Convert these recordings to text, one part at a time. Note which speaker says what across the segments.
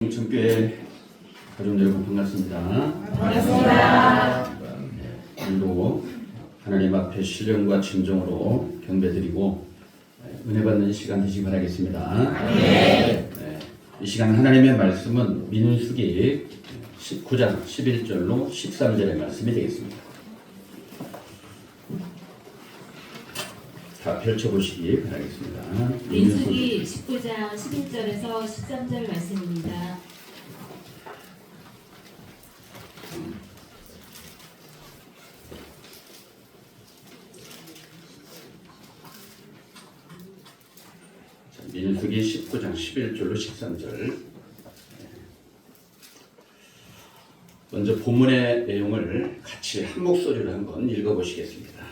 Speaker 1: 성천교회 가족 여러분 반갑습니다.
Speaker 2: 반갑습니다.
Speaker 1: 오늘도 하나님 앞에 신령과 진정으로 경배드리고 은혜 받는 시간 되시기 바라겠습니다. 네. 이 시간 하나님의 말씀은 민수기 19장 11절로 13절의 말씀이 되겠습니다. 다 펼쳐보시기 바라겠습니다.
Speaker 2: 민수기 19장 11절에서 13절 말씀입니다.
Speaker 1: 민수기 19장 11절로 13절. 먼저 본문의 내용을 같이 한 목소리로 한번 읽어보시겠습니다.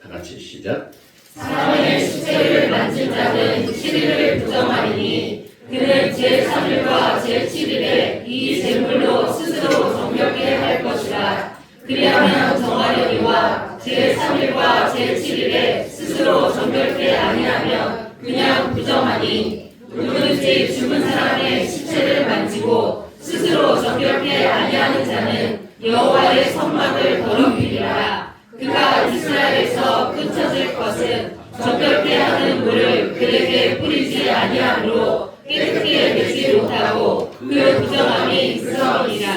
Speaker 1: 다 같이 시작.
Speaker 3: 사람의 시체를 만진 자는 7일을 부정하리니 그는 제3일과 제7일에 이 제물로 스스로 정결케 할 것이라. 그리하면 정하려니와 제3일과 제7일에 스스로 정결케 아니하면 그냥 부정하니, 누구든지 죽은 사람의 시체를 만지고 스스로 정결케 아니하는 자는 여호와의 성막을 더럽히리라. 그가 이스라엘에서 끊쳐질 것은 정결케 하는 물을 그에게 뿌리지 아니하므로 깨끗게 되지 못하고 그 부정함이 그성이라.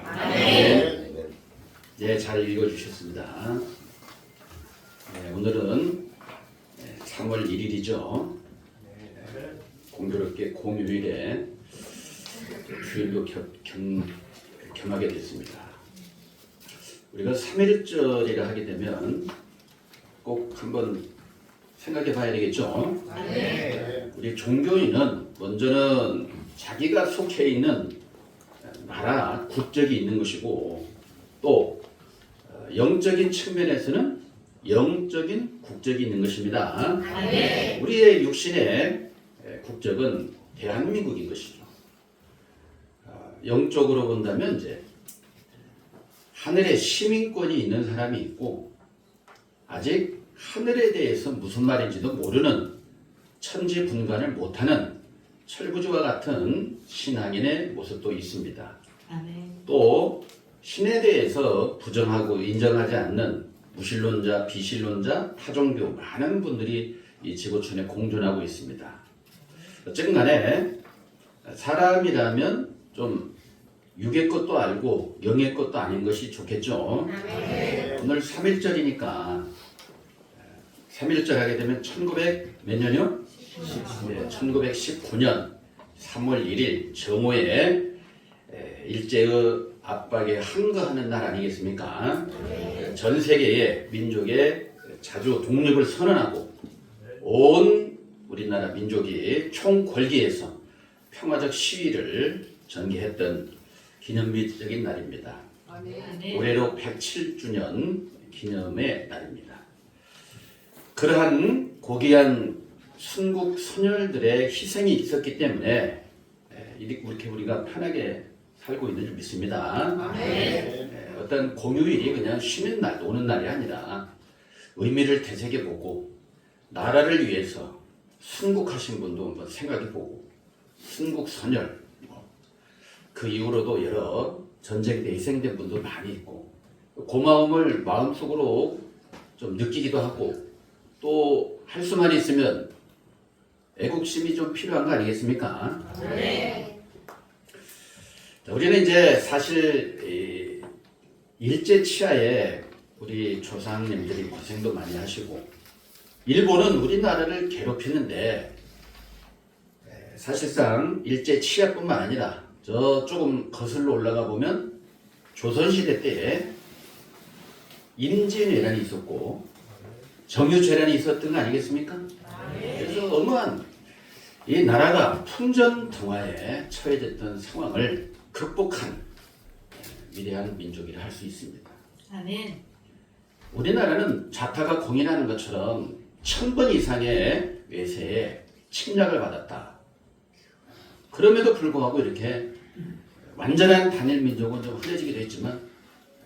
Speaker 3: 아멘.
Speaker 1: 네, 잘 읽어주셨습니다. 오늘은 3월 1일이죠. 공교롭게 공휴일에 주일도 겸하게 됐습니다. 우리가 3일절이라 하게 되면 꼭 한번 생각해 봐야 되겠죠. 우리 종교인은 먼저는 자기가 속해 있는 나라, 국적이 있는 것이고, 또 영적인 측면에서는 영적인 국적이 있는 것입니다. 우리의 육신의 국적은 대한민국인 것이죠. 영적으로 본다면 이제 하늘에 시민권이 있는 사람이 있고, 아직 하늘에 대해서 무슨 말인지도 모르는 천지분간을 못하는 철부지와 같은 신앙인의 모습도 있습니다.
Speaker 2: 아멘.
Speaker 1: 또 신에 대해서 부정하고 인정하지 않는 무신론자, 비신론자, 타종교 많은 분들이 이 지구촌에 공존하고 있습니다. 어쨌든 간에 사람이라면 좀 육의 것도 알고 영의 것도 아닌 것이 좋겠죠. 오늘 3일절이니까 3일절 하게 되면 1900 몇 년이요? 1919년 3월 1일 정오에 일제의 압박에 항거하는 날 아니겠습니까? 전 세계의 민족의 자주 독립을 선언하고 온 우리나라 민족이 총궐기에서 평화적 시위를 전개했던 기념비적인 날입니다. 올해로 107주년 기념의 날입니다. 그러한 고귀한 순국 선열들의 희생이 있었기 때문에 이렇게 우리가 편하게 살고 있는 줄 믿습니다. 어떤 공휴일이 그냥 쉬는 날, 노는 날이 아니라 의미를 되새겨보고 나라를 위해서 순국하신 분도 한번 생각해보고 순국 선열, 그 이후로도 여러 전쟁 때 희생된 분도 많이 있고, 고마움을 마음속으로 좀 느끼기도 하고, 또 할 수만 있으면 애국심이 좀 필요한 거 아니겠습니까? 자, 우리는 이제 사실 일제 치하에 우리 조상님들이 고생도 많이 하시고, 일본은 우리나라를 괴롭히는데 사실상 일제 치하뿐만 아니라 저 조금 거슬러 올라가 보면 조선시대 때에 임진왜란이 있었고 정유재란이 있었던 거 아니겠습니까? 그래서 어마한 이 나라가 풍전등화에 처해졌던 상황을 극복한 위대한 민족이라 할 수 있습니다.
Speaker 2: 아멘.
Speaker 1: 우리나라는 자타가 공인하는 것처럼 1000번 이상의 외세에 침략을 받았다. 그럼에도 불구하고 이렇게 완전한 단일 민족은 좀 흐려지기도 했지만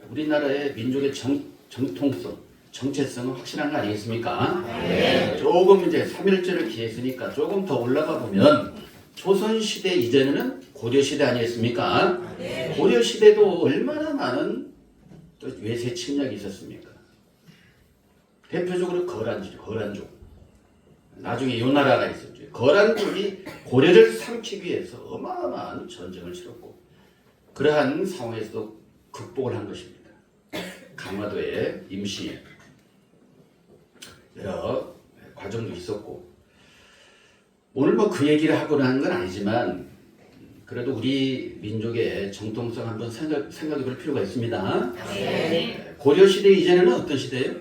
Speaker 1: 우리나라의 민족의 정통성, 정체성은 확실한 거 아니겠습니까? 조금 이제 3.1절을 기했으니까 조금 더 올라가 보면 조선시대 이전에는 고려시대 아니겠습니까? 고려시대도 얼마나 많은 또 외세 침략이 있었습니까? 대표적으로 거란족. 나중에 요 나라가 있었죠. 거란족이 고려를 삼키기 위해서 어마어마한 전쟁을 치렀고 그러한 상황에서도 극복을 한 것입니다. 강화도에 임시 여러 과정도 있었고 오늘 뭐 그 얘기를 하고는 하는 건 아니지만 그래도 우리 민족의 정통성 한번 생각해 볼 필요가 있습니다.
Speaker 2: 네.
Speaker 1: 고려시대 이전에는 어떤 시대예요?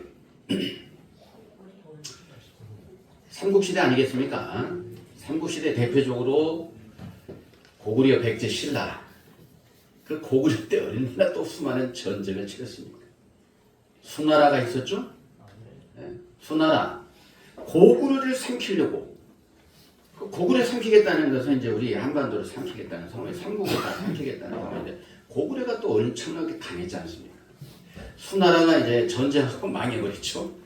Speaker 1: 삼국시대 아니겠습니까? 삼국시대 대표적으로 고구려 백제 신라. 그 고구려 때 얼마나 또 수많은 전쟁을 치렀습니까? 수나라가 있었죠? 네. 수나라. 고구려를 삼키려고. 고구려 삼키겠다는 것은 이제 우리 한반도를 삼키겠다는 상황에 삼국을 다 삼키겠다는 상황인데 고구려가 또 엄청나게 강했지 않습니까? 수나라가 이제 전쟁하고 망해버렸죠.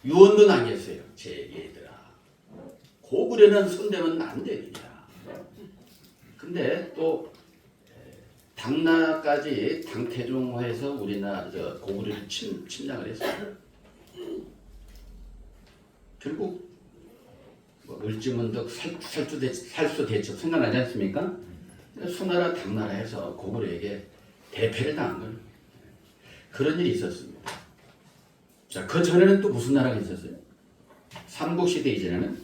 Speaker 1: 유언도 남겼어요. 제 얘들아. 고구려는 손대면 안 됩니다. 근데 또 당나까지 당태종화해서 우리나라 고구려를 침략을 했어요. 결국 뭐 을지문덕 살수대첩 생각나지 않습니까? 수나라 당나라에서 고구려에게 대패를 당한 건 그런 일이 있었습니다. 자, 그 전에는 또 무슨 나라가 있었어요? 삼국시대 이전에는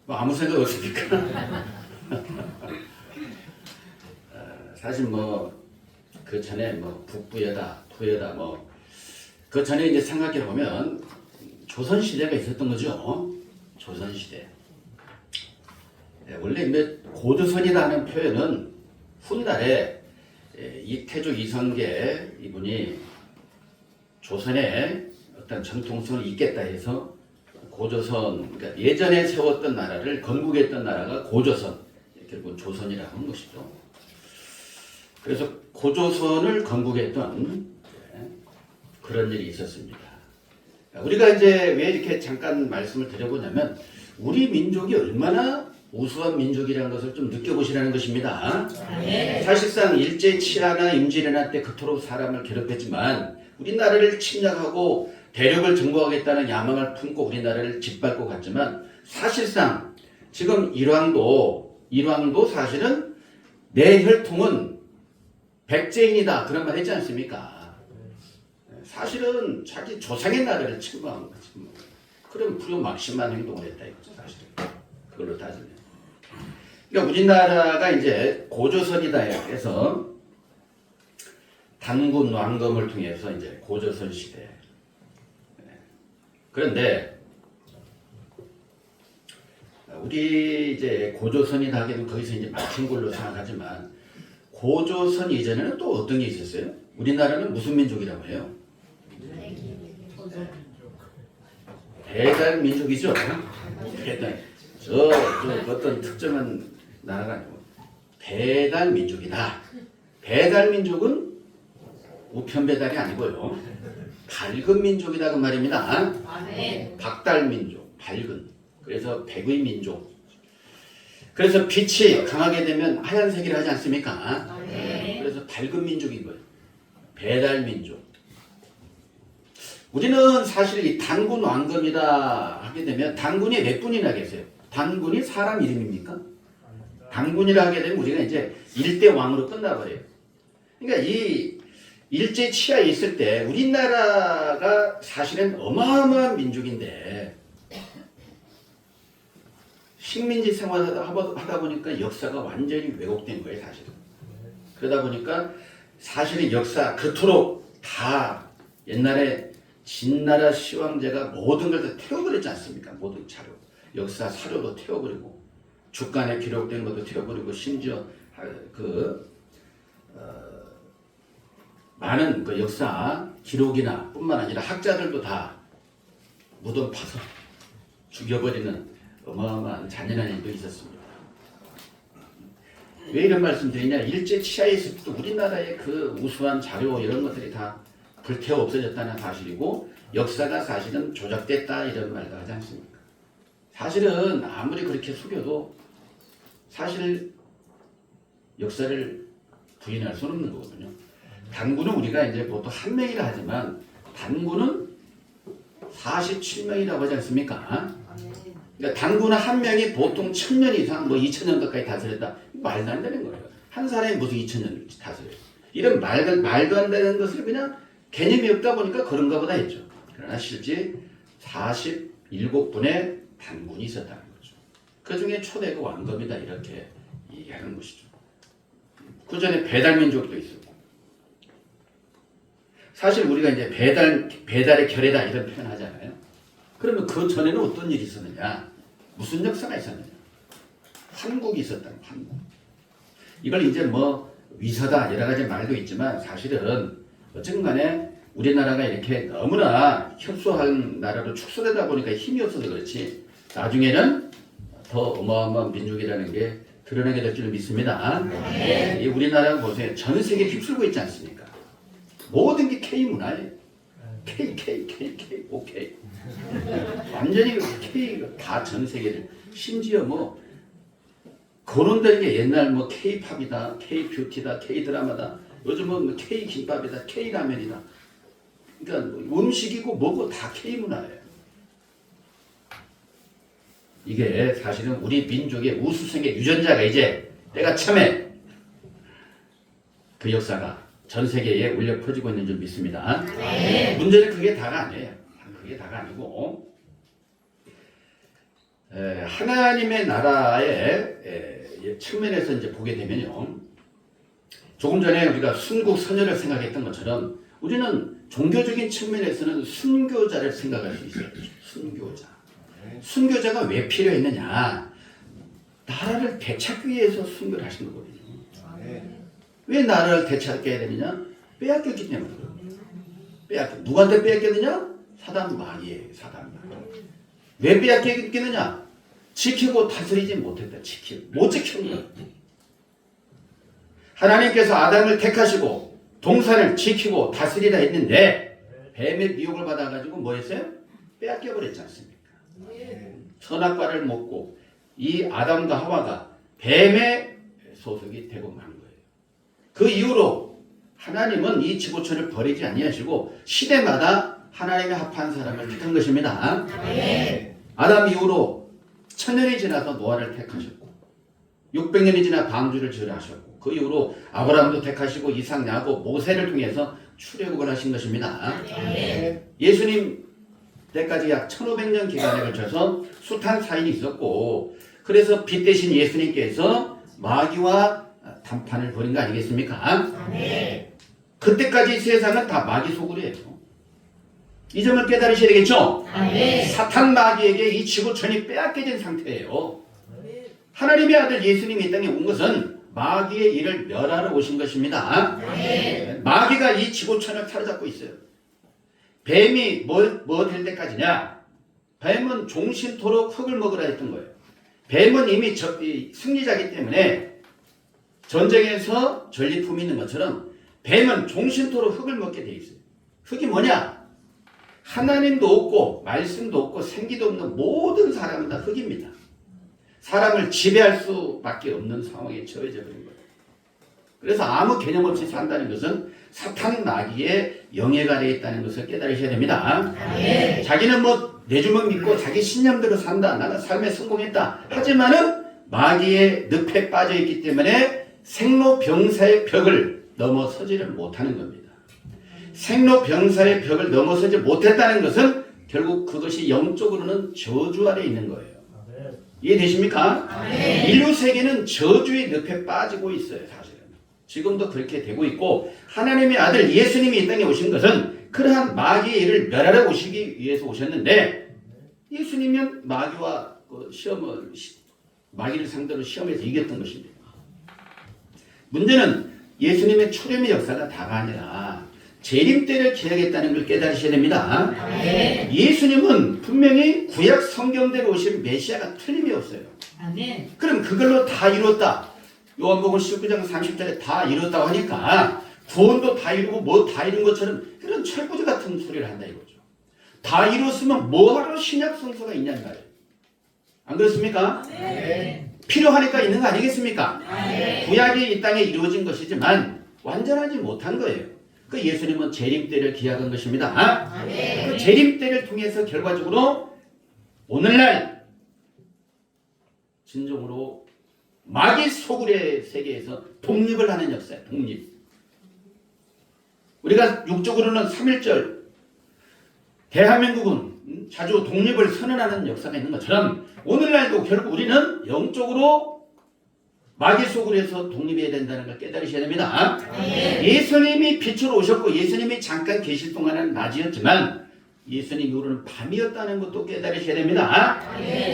Speaker 1: 뭐 아무 생각 없습니까? 사실 뭐 그 전에 뭐 북부여다, 부여다 뭐 그 전에 이제 생각해 보면 조선 시대가 있었던 거죠. 조선 시대. 원래 고조선이라는 표현은 훗날에 이태조 이성계 이분이 조선에 어떤 정통성을 잇겠다 해서 고조선, 그러니까 예전에 세웠던 나라를 건국했던 나라가 고조선, 결국은 조선이라고 하는 것이죠. 그래서 고조선을 건국했던 그런 일이 있었습니다. 우리가 이제 왜 이렇게 잠깐 말씀을 드려보냐면 우리 민족이 얼마나 우수한 민족이라는 것을 좀 느껴보시라는 것입니다. 사실상 일제 치하나 임진왜란 때 그토록 사람을 괴롭혔지만 우리나라를 침략하고 대륙을 정복하겠다는 야망을 품고 우리나라를 짓밟고 갔지만 사실상 지금 일왕도 사실은 내 혈통은 백제인이다 그런 말 했지 않습니까? 사실은 자기 조상의 나라를 침범한 거지. 그럼 불효막심한 행동을 했다 이거죠 사실은. 그걸로 따지면. 그러니까 우리나라가 이제 고조선이다 해서 단군 왕검을 통해서 이제 고조선 시대. 그런데 우리 이제 고조선이다 하기에는 거기서 이제 막힌 걸로 생각하지만 고조선 이전에는 또 어떤 게 있었어요? 우리나라는 무슨 민족이라고 해요? 배달 민족이죠. 배달. 저 어떤 특정한 나라가 아니고 배달 민족이다. 배달 민족은 우편 배달이 아니고요. 밝은 민족이다 그 말입니다. 박달 민족, 밝은. 그래서 백의 민족. 그래서 빛이 강하게 되면 하얀색이라 하지 않습니까? 그래서 밝은 민족인 거예요. 배달 민족. 우리는 사실 이 단군 왕검이다 하게 되면 단군이 몇 분이나 계세요? 단군이 사람 이름입니까? 단군이라 하게 되면 우리가 이제 일대 왕으로 끝나버려요. 그러니까 이 일제 치하에 있을 때 우리나라가 사실은 어마어마한 민족인데 식민지 생활을 하다 보니까 역사가 완전히 왜곡된 거예요 사실은. 그러다 보니까 사실은 역사 그토록 다 옛날에 진나라 시황제가 모든 걸 다 태워버렸지 않습니까? 모든 자료, 역사 사료도 태워버리고 주간에 기록된 것도 태워버리고 심지어 많은 그 역사 기록이나 뿐만 아니라 학자들도 다 무덤 파서 죽여버리는 어마어마한 잔인한 일도 있었습니다. 왜 이런 말씀 드리냐? 일제 치하에 있을 때도 우리나라의 그 우수한 자료 이런 것들이 다 불태워 없어졌다는 사실이고 역사가 사실은 조작됐다 이런 말도 하지 않습니까? 사실은 아무리 그렇게 속여도 사실 역사를 부인할 수는 없는 거거든요. 단군은 우리가 이제 보통 한 명이라 하지만 단군은 47명이라고 하지 않습니까? 그러니까 단군은 한 명이 보통 1000년 이상 뭐 2000년 가까이 다스렸다. 말도 안 되는 거예요. 한 사람이 무슨 2000년 다스려요. 이런 말도 안 되는 것을 그냥 개념이 없다 보니까 그런가 보다 했죠. 그러나 실제 47분의 단군이 있었다는 거죠. 그 중에 초대가 왕검이다 이렇게 얘기하는 것이죠. 그 전에 배달민족도 있었고. 사실 우리가 이제 배달의 결례다 이런 표현 하잖아요. 그러면 그 전에는 어떤 일이 있었느냐? 무슨 역사가 있었느냐? 환국이 있었다는 환국. 이걸 이제 뭐 위서다 여러 가지 말도 있지만 사실은 어쨌든 간에 우리나라가 이렇게 너무나 협소한 나라로 축소되다 보니까 힘이 없어서 그렇지 나중에는 더 어마어마한 민족이라는 게 드러나게 될 줄 믿습니다. 이 우리나라 보세요. 전 세계에 휩쓸고 있지 않습니까? 모든 게 K 문화예요. K, OK. 완전히 K가 다 전 세계를 심지어 뭐 거론되는 게 옛날 뭐 K-팝이다, K-뷰티다, K-드라마다 요즘은 뭐 K-김밥이다, K-라면이다. 그러니까 음식이고 뭐고 다 K-문화예요. 이게 사실은 우리 민족의 우수성의 유전자가 이제 때가 참에 그 역사가 전 세계에 울려 퍼지고 있는 줄 믿습니다. 문제는 그게 다가 아니에요. 그게 다가 아니고 하나님의 나라의 측면에서 이제 보게 되면요. 조금 전에 우리가 순국 선열을 생각했던 것처럼 우리는 종교적인 측면에서는 순교자를 생각할 수 있어요. 순교자. 순교자가 왜 필요했느냐? 나라를 되찾기 위해서 순교를 하신 거거든요. 왜 나라를 되찾게 해야 되느냐? 빼앗겼기 때문에 그래요. 누구한테 빼앗겼느냐? 사단 마귀예요. 사단 마귀. 왜 빼앗겼느냐? 지키고 다스리지 못했다. 못 지킨 거예요. 하나님께서 아담을 택하시고 동산을 지키고 다스리라 했는데 뱀의 미혹을 받아가지고 뭐 했어요? 빼앗겨버렸지 않습니까? 선악과를 먹고 이 아담과 하와가 뱀의 소속이 되고 만 거예요. 그 이후로 하나님은 이 지구촌을 버리지 아니하시고 시대마다 하나님의 합한 사람을 택한 것입니다. 아담 이후로 1000년이 지나서 노아를 택하셨고 600년이 지나 방주를 지으라 하셨고 그 이후로 아브라함도 택하시고 이삭, 야곱, 모세를 통해서 출애굽을 하신 것입니다. 예수님 때까지 약 1500년 기간에 걸쳐서 숱한 사인이 있었고 그래서 빛 대신 예수님께서 마귀와 담판을 벌인 거 아니겠습니까? 그때까지 세상은 다 마귀 속으로예요. 이 점을 깨달으셔야 되겠죠? 사탄 마귀에게 이 지구촌이 빼앗겨진 상태예요. 하나님의 아들 예수님이 이 땅에 온 것은 마귀의 일을 멸하러 오신 것입니다. 마귀가 이 지구촌을 사로잡고 있어요. 뱀이 뭐 될 때까지냐? 뱀은 종신토록 흙을 먹으라 했던 거예요. 뱀은 이미 승리자이기 때문에 전쟁에서 전리품이 있는 것처럼 뱀은 종신토록 흙을 먹게 돼 있어요. 흙이 뭐냐? 하나님도 없고 말씀도 없고 생기도 없는 모든 사람은 다 흙입니다. 사람을 지배할 수밖에 없는 상황에 처해져 버린 거예요. 그래서 아무 개념 없이 산다는 것은 사탄 마귀의 영역 아래에 있다는 것을 깨달으셔야 됩니다. 자기는 뭐 내 주먹 믿고 자기 신념대로 산다. 나는 삶에 성공했다. 하지만은 마귀의 늪에 빠져 있기 때문에 생로병사의 벽을 넘어서지를 못하는 겁니다. 생로병사의 벽을 넘어서지 못했다는 것은 결국 그것이 영적으로는 저주 아래 있는 거예요. 이해되십니까? 인류 세계는 저주의 늪에 빠지고 있어요. 사실은. 지금도 그렇게 되고 있고 하나님의 아들 예수님이 이 땅에 오신 것은 그러한 마귀의 일을 멸하러 오시기 위해서 오셨는데 예수님은 마귀와 마귀를 상대로 시험에서 이겼던 것입니다. 문제는 예수님의 출애굽의 역사가 다가 아니라 재림 때를 기약했다는 걸 깨달으셔야 됩니다. 예수님은 분명히 구약 성경대로 오신 메시아가 틀림이 없어요. 그럼 그걸로 다 이뤘다. 요한복음 19장 30절에 다 이뤘다고 하니까 구원도 다 이루고 뭐 다 이룬 것처럼 그런 철부지 같은 소리를 한다 이거죠. 다 이뤘으면 뭐하러 신약 성서가 있냐는 말이에요. 안 그렇습니까?
Speaker 2: 네.
Speaker 1: 필요하니까 있는 거 아니겠습니까?
Speaker 2: 네.
Speaker 1: 구약이 이 땅에 이루어진 것이지만 완전하지 못한 거예요. 그 예수님은 재림 때를 기약한 것입니다. 그 재림 때를 통해서 결과적으로 오늘날 진정으로 마귀 소굴의 세계에서 독립을 하는 역사예요. 독립. 우리가 육적으로는 3.1절 대한민국은 자주 독립을 선언하는 역사가 있는 것처럼 오늘날도 결국 우리는 영적으로 마귀 소굴에서 독립해야 된다는 걸 깨달으셔야 됩니다. 예수님이 빛으로 오셨고 예수님이 잠깐 계실 동안은 낮이었지만 예수님 이후로는 밤이었다는 것도 깨달으셔야 됩니다.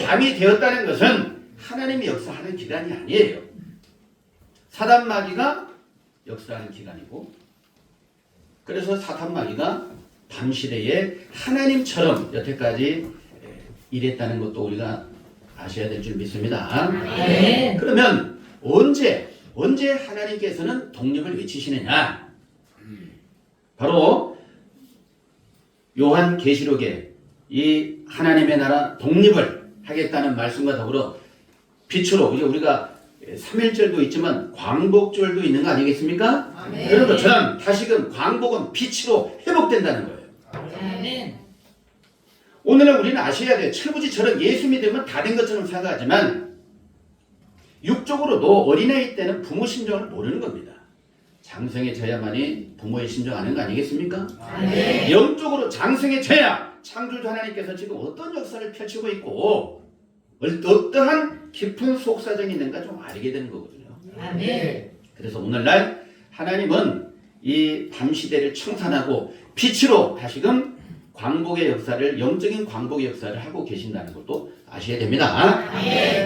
Speaker 1: 밤이 되었다는 것은 하나님이 역사하는 기간이 아니에요. 사단 마귀가 역사하는 기간이고, 그래서 사단 마귀가 밤 시대에 하나님처럼 여태까지 일했다는 것도 우리가 아셔야 될 줄 믿습니다. 그러면 언제 하나님께서는 독립을 외치시느냐? 바로 요한계시록에 이 하나님의 나라 독립을 하겠다는 말씀과 더불어 빛으로 우리가 3.1절도 있지만 광복절도 있는 거 아니겠습니까? 그런 것처럼 다시금 광복은 빛으로 회복된다는 거예요. 오늘은 우리는 아셔야 돼요. 철부지처럼 예수 믿으면 다 된 것처럼 생각하지만 육적으로도 어린아이 때는 부모 심정을 모르는 겁니다. 장성해져야만이 부모의 심정하는 거 아니겠습니까? 영적으로 장성해져야 창조주 하나님께서 지금 어떤 역사를 펼치고 있고 어떠한 깊은 속사정이 있는가 좀 알게 되는 거거든요. 그래서 오늘날 하나님은 이 밤시대를 청산하고 빛으로 다시금 광복의 역사를, 영적인 광복의 역사를 하고 계신다는 것도 아셔야 됩니다.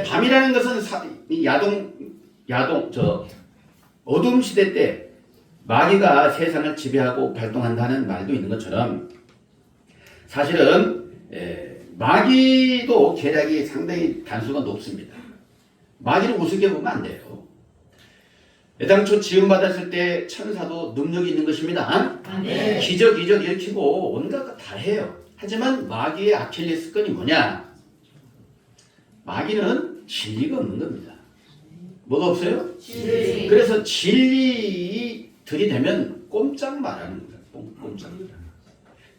Speaker 1: 밤이라는 것은 어둠 시대 때 마귀가 세상을 지배하고 발동한다는 말도 있는 것처럼 사실은 마귀도 계략이 상당히 단수가 높습니다. 마귀를 우습게 보면 안 돼요. 애당초 지음받았을 때 천사도 능력이 있는 것입니다. 기적 일으키고 온갖 것 다 해요. 하지만 마귀의 아킬레스건이 뭐냐? 마귀는 진리가 없는 겁니다. 뭐가 없어요? 진리. 그래서 진리 들이대면 꼼짝 말하는 거예요. 꼼짝.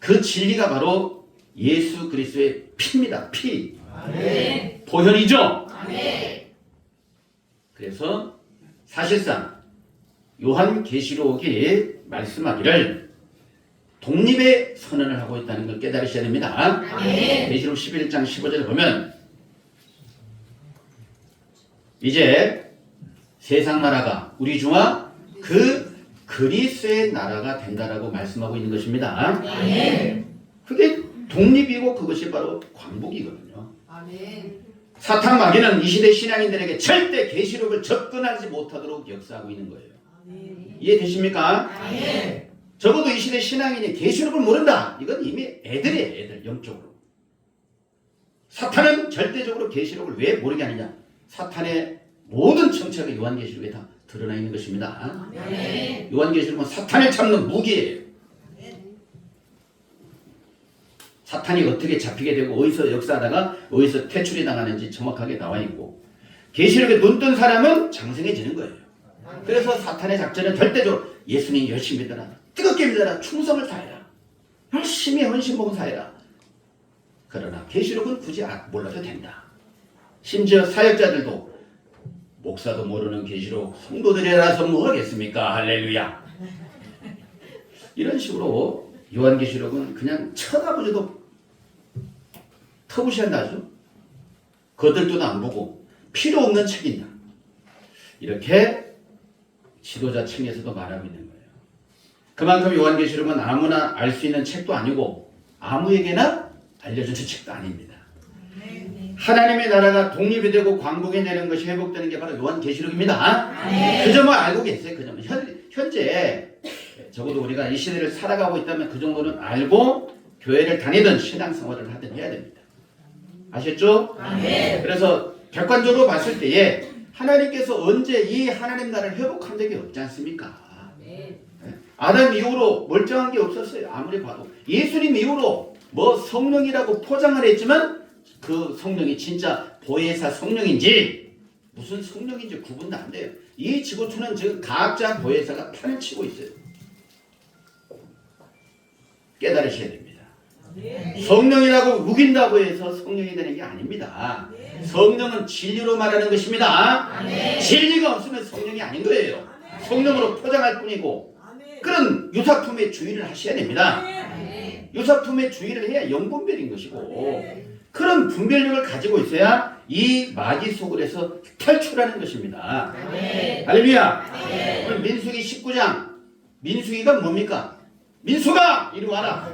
Speaker 1: 그 진리가 바로 예수 그리스도의 피입니다. 피. 보혈이죠. 그래서 사실상 요한계시록이 말씀하기를 독립의 선언을 하고 있다는 걸 깨달으셔야 됩니다. 계시록 11장 15절을 보면 이제 세상 나라가 우리 주와 그 그리스도의 나라가 된다라고 말씀하고 있는 것입니다. 그게 독립이고 그것이 바로 광복이거든요. 사탄 마귀는 이 시대 신앙인들에게 절대 계시록을 접근하지 못하도록 역사하고 있는 거예요. 이해되십니까? 적어도 이 시대 신앙인이 계시록을 모른다. 이건 이미 애들이에요. 애들 영적으로. 사탄은 절대적으로 계시록을 왜 모르게 하느냐? 사탄의 모든 정체가 요한계시록에 다 드러나 있는 것입니다. 요한계시록은 사탄을 잡는 무기예요. 사탄이 어떻게 잡히게 되고 어디서 역사하다가 어디서 퇴출이 당하는지 정확하게 나와 있고 계시록에 눈 뜬 사람은 장성해지는 거예요. 그래서 사탄의 작전은 절대적으로 예수님 열심히 믿어라. 뜨겁게 믿어라. 충성을 다해라. 열심히 헌신 봉사해라. 그러나 계시록은 굳이 몰라도 된다. 심지어 사역자들도 목사도 모르는 계시록 성도들이라서 뭐 하겠습니까? 할렐루야. 이런 식으로 요한계시록은 그냥 쳐다보지도 터부시한다죠. 거들떠도 안 보고 필요 없는 책이냐. 이렇게 지도자 층에서도 말하고 있는 거예요. 그만큼 요한계시록은 아무나 알 수 있는 책도 아니고 아무에게나 알려주는 책도 아닙니다. 하나님의 나라가 독립이 되고 광복이 되는 것이 회복되는 게 바로 요한계시록입니다. 그 점을 알고 계세요. 그 점은 현재 적어도 우리가 이 시대를 살아가고 있다면 그 정도는 알고 교회를 다니든 신앙생활을 하든 해야 됩니다. 아셨죠? 그래서 객관적으로 봤을 때에 하나님께서 언제 이 하나님 나라를 회복한 적이 없지 않습니까? 아담 이후로 멀쩡한 게 없었어요. 아무리 봐도 예수님 이후로 뭐 성령이라고 포장을 했지만 그 성령이 진짜 보혜사 성령인지 무슨 성령인지 구분도 안 돼요. 이 지구촌은 지금 가짜 보혜사가 판을 치고 있어요. 깨달으셔야 됩니다. 성령이라고 우긴다고 해서 성령이 되는 게 아닙니다. 성령은 진리로 말하는 것입니다. 진리가 없으면 성령이 아닌 거예요. 성령으로 포장할 뿐이고 그런 유사품의 주의를 하셔야 됩니다. 유사품의 주의를 해야 영분별인 것이고 그런 분별력을 가지고 있어야 이 마귀 속을에서 탈출하는 것입니다. 할렐루야. 오늘 민수기 19장 민수기가 뭡니까? 민수가 이리 와라.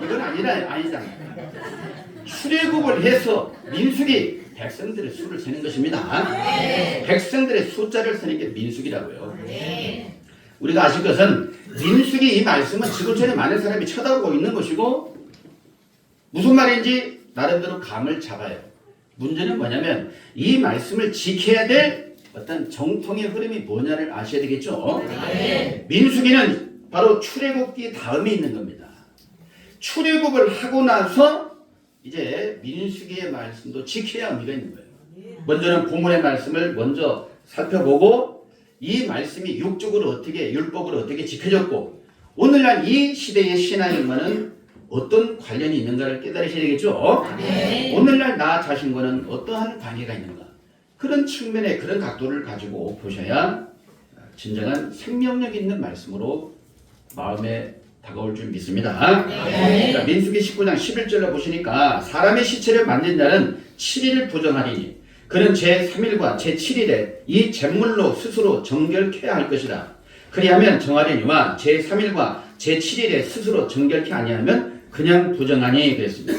Speaker 1: 이건 아니잖아요. 출애굽을 해서 민수기 백성들의 수를 세는 것입니다. 백성들의 숫자를 세는 게 민수기라고요. 우리가 아실 것은 민수기 이 말씀은 지구촌에 많은 사람이 쳐다보고 있는 것이고 무슨 말인지 나름대로 감을 잡아요. 문제는 뭐냐면 이 말씀을 지켜야 될 어떤 정통의 흐름이 뭐냐를 아셔야 되겠죠. 민수기는 바로 출애굽기 다음에 있는 겁니다. 출애굽을 하고 나서 이제 민수기의 말씀도 지켜야 의미가 있는 거예요. 먼저는 본문의 말씀을 먼저 살펴보고 이 말씀이 육적으로 어떻게 율법으로 어떻게 지켜졌고 오늘날 이 시대의 신앙인과는 어떤 관련이 있는가를 깨달으셔야 되겠죠. 오늘날 나 자신과는 어떠한 관계가 있는가 그런 측면의 그런 각도를 가지고 보셔야 진정한 생명력 있는 말씀으로 마음에 다가올 줄 믿습니다. 그러니까 민수기 19장 11절로 보시니까 사람의 시체를 만진 자는 7일을 부정하리니 그는 제3일과 제7일에 이 잿물로 스스로 정결케 할 것이라. 그리하면 정하려니와 제3일과 제7일에 스스로 정결케 아니하면 그냥 부정하니 그랬습니다.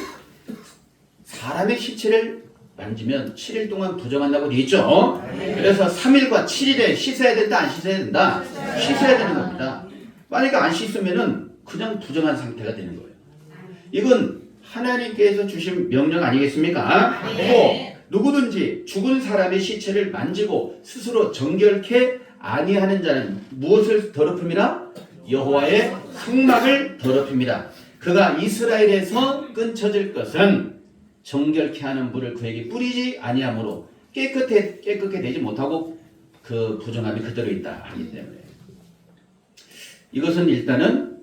Speaker 1: 사람의 시체를 만지면 7일 동안 부정한다고 되어 있죠. 그래서 3일과 7일에 씻어야 된다 안 씻어야 된다? 씻어야 되는 겁니다. 만약에 안 씻으면은 그냥 부정한 상태가 되는 거예요. 이건 하나님께서 주신 명령 아니겠습니까? 또 누구든지 죽은 사람의 시체를 만지고 스스로 정결케 아니하는 자는 무엇을 더럽힙니다? 여호와의 성막을 더럽힙니다. 그가 이스라엘에서 끊쳐질 것은 정결케 하는 불을 그에게 뿌리지 아니하므로 깨끗게 되지 못하고 그 부정함이 그대로 있다 하기 때문에 이것은 일단은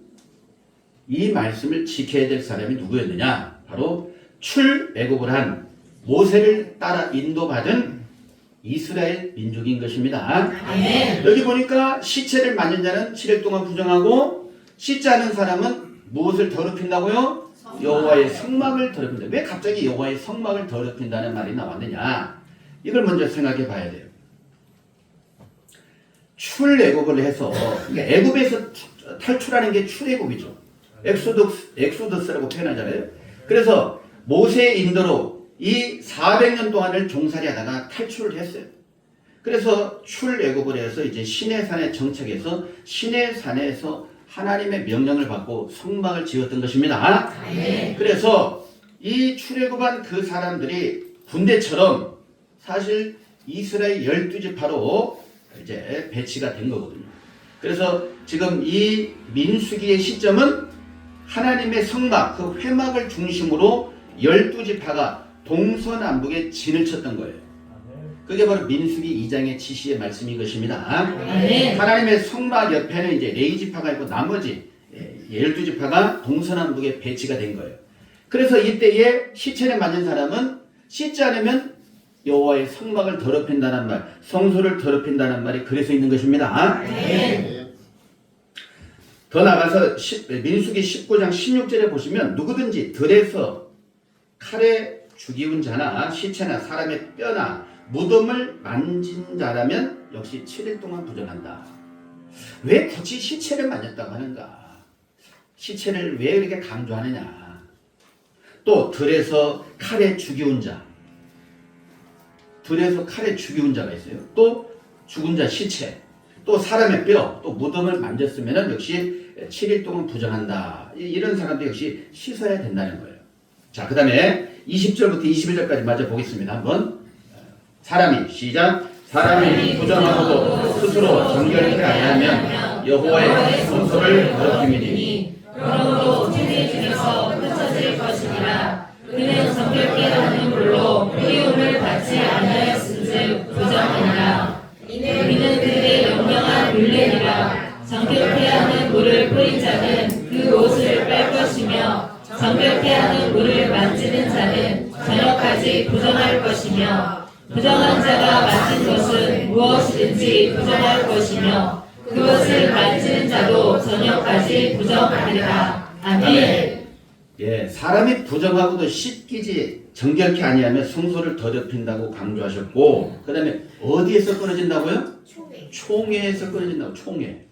Speaker 1: 이 말씀을 지켜야 될 사람이 누구였느냐? 바로 출애굽을 한 모세를 따라 인도받은 이스라엘 민족인 것입니다. 여기 보니까 시체를 만진 자는 7일 동안 부정하고 씻지 않은 사람은 무엇을 더럽힌다고요? 여호와의 성막을 더럽힌다. 왜 갑자기 여호와의 성막을 더럽힌다는 말이 나왔느냐? 이걸 먼저 생각해 봐야 돼요. 출애굽을 해서 그러니까 애굽에서 탈출하는 게 출애굽이죠. 엑소더스라고 표현하잖아요. 그래서 모세의 인도로 이 400년 동안을 종살이 하다가 탈출을 했어요. 그래서 출애굽을 해서 이제 시내산에 정착해서 시내산에서 하나님의 명령을 받고 성막을 지었던 것입니다. 그래서 이 출애굽한 그 사람들이 군대처럼 사실 이스라엘 12지파로 이제 배치가 된 거거든요. 그래서 지금 이 민수기의 시점은 하나님의 성막, 그 회막을 중심으로 12지파가 동서남북에 진을 쳤던 거예요. 그게 바로 민수기 2장의 지시의 말씀인 것입니다. 하나님의 성막 옆에는 이제 레위지파가 있고 나머지 12지파가 동서남북에 배치가 된 거예요. 그래서 이때에 시체를 맞은 사람은 씻지 않으면 여호와의 성막을 더럽힌다는 말, 성소를 더럽힌다는 말이 그래서 있는 것입니다. 더 나가서 민수기 19장 16절에 보시면 누구든지 들에서 칼에 죽이운 자나 시체나 사람의 뼈나 무덤을 만진 자라면 역시 7일 동안 부정한다. 왜 굳이 시체를 만졌다고 하는가? 시체를 왜 이렇게 강조하느냐? 또 들에서 칼에 죽이운 자, 들에서 칼에 죽이운 자가 있어요. 또 죽은 자 시체, 또 사람의 뼈, 또 무덤을 만졌으면 역시 7일 동안 부정한다. 이런 사람도 역시 씻어야 된다는 거예요. 자, 그 다음에 20절부터 21절까지 마저 보겠습니다. 한번. 사람이 시작. 사람이 부정하고 스스로 정결케 아니하면 여호와의 성소를 더럽힘이니
Speaker 3: 그러므로 세대 중에서 흩어질 것이니라. 그는 정결케 하는 물로 율례니라. 정결케 하는 물을 뿌린 자는 그 옷을 빨 것이며 정결케 하는 물을 만지는 자는 저녁까지 부정할 것이며 부정한 자가 만진 것은 무엇이든지 부정할 것이며 그것을 만지는 자도 저녁까지 부정하리라. 아멘.
Speaker 1: 예, 사람이 부정하고도 씻기지 정결케 아니하면 성소를 더럽힌다고 강조하셨고, 그 다음에 어디에서 끊어진다고요? 총회에서 끊어진다고. 총회.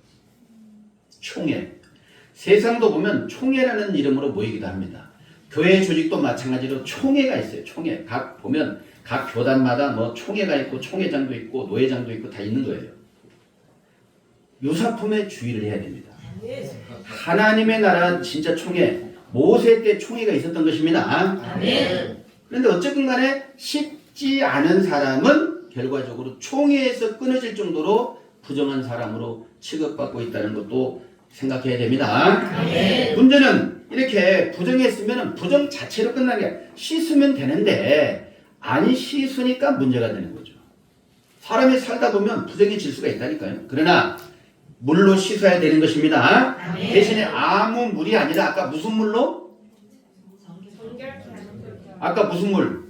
Speaker 1: 세상도 보면 총회라는 이름으로 모이기도 합니다. 교회 조직도 마찬가지로 총회가 있어요. 총회. 보면 각 교단마다 뭐 총회가 있고 총회장도 있고 노회장도 있고 다 있는 거예요. 유사품에 주의를 해야 됩니다. 하나님의 나라는 진짜 총회, 모세 때 총회가 있었던 것입니다. 그런데 어쨌든 간에 쉽지 않은 사람은 결과적으로 총회에서 끊어질 정도로 부정한 사람으로 취급받고 있다는 것도 생각해야 됩니다. 문제는 이렇게 부정했으면 부정 자체로 끝나는 게 아니라 씻으면 되는데 안 씻으니까 문제가 되는 거죠. 사람이 살다 보면 부정해질 수가 있다니까요. 그러나 물로 씻어야 되는 것입니다. 대신에 아무 물이 아니라 아까 무슨 물로? 아까 무슨 물?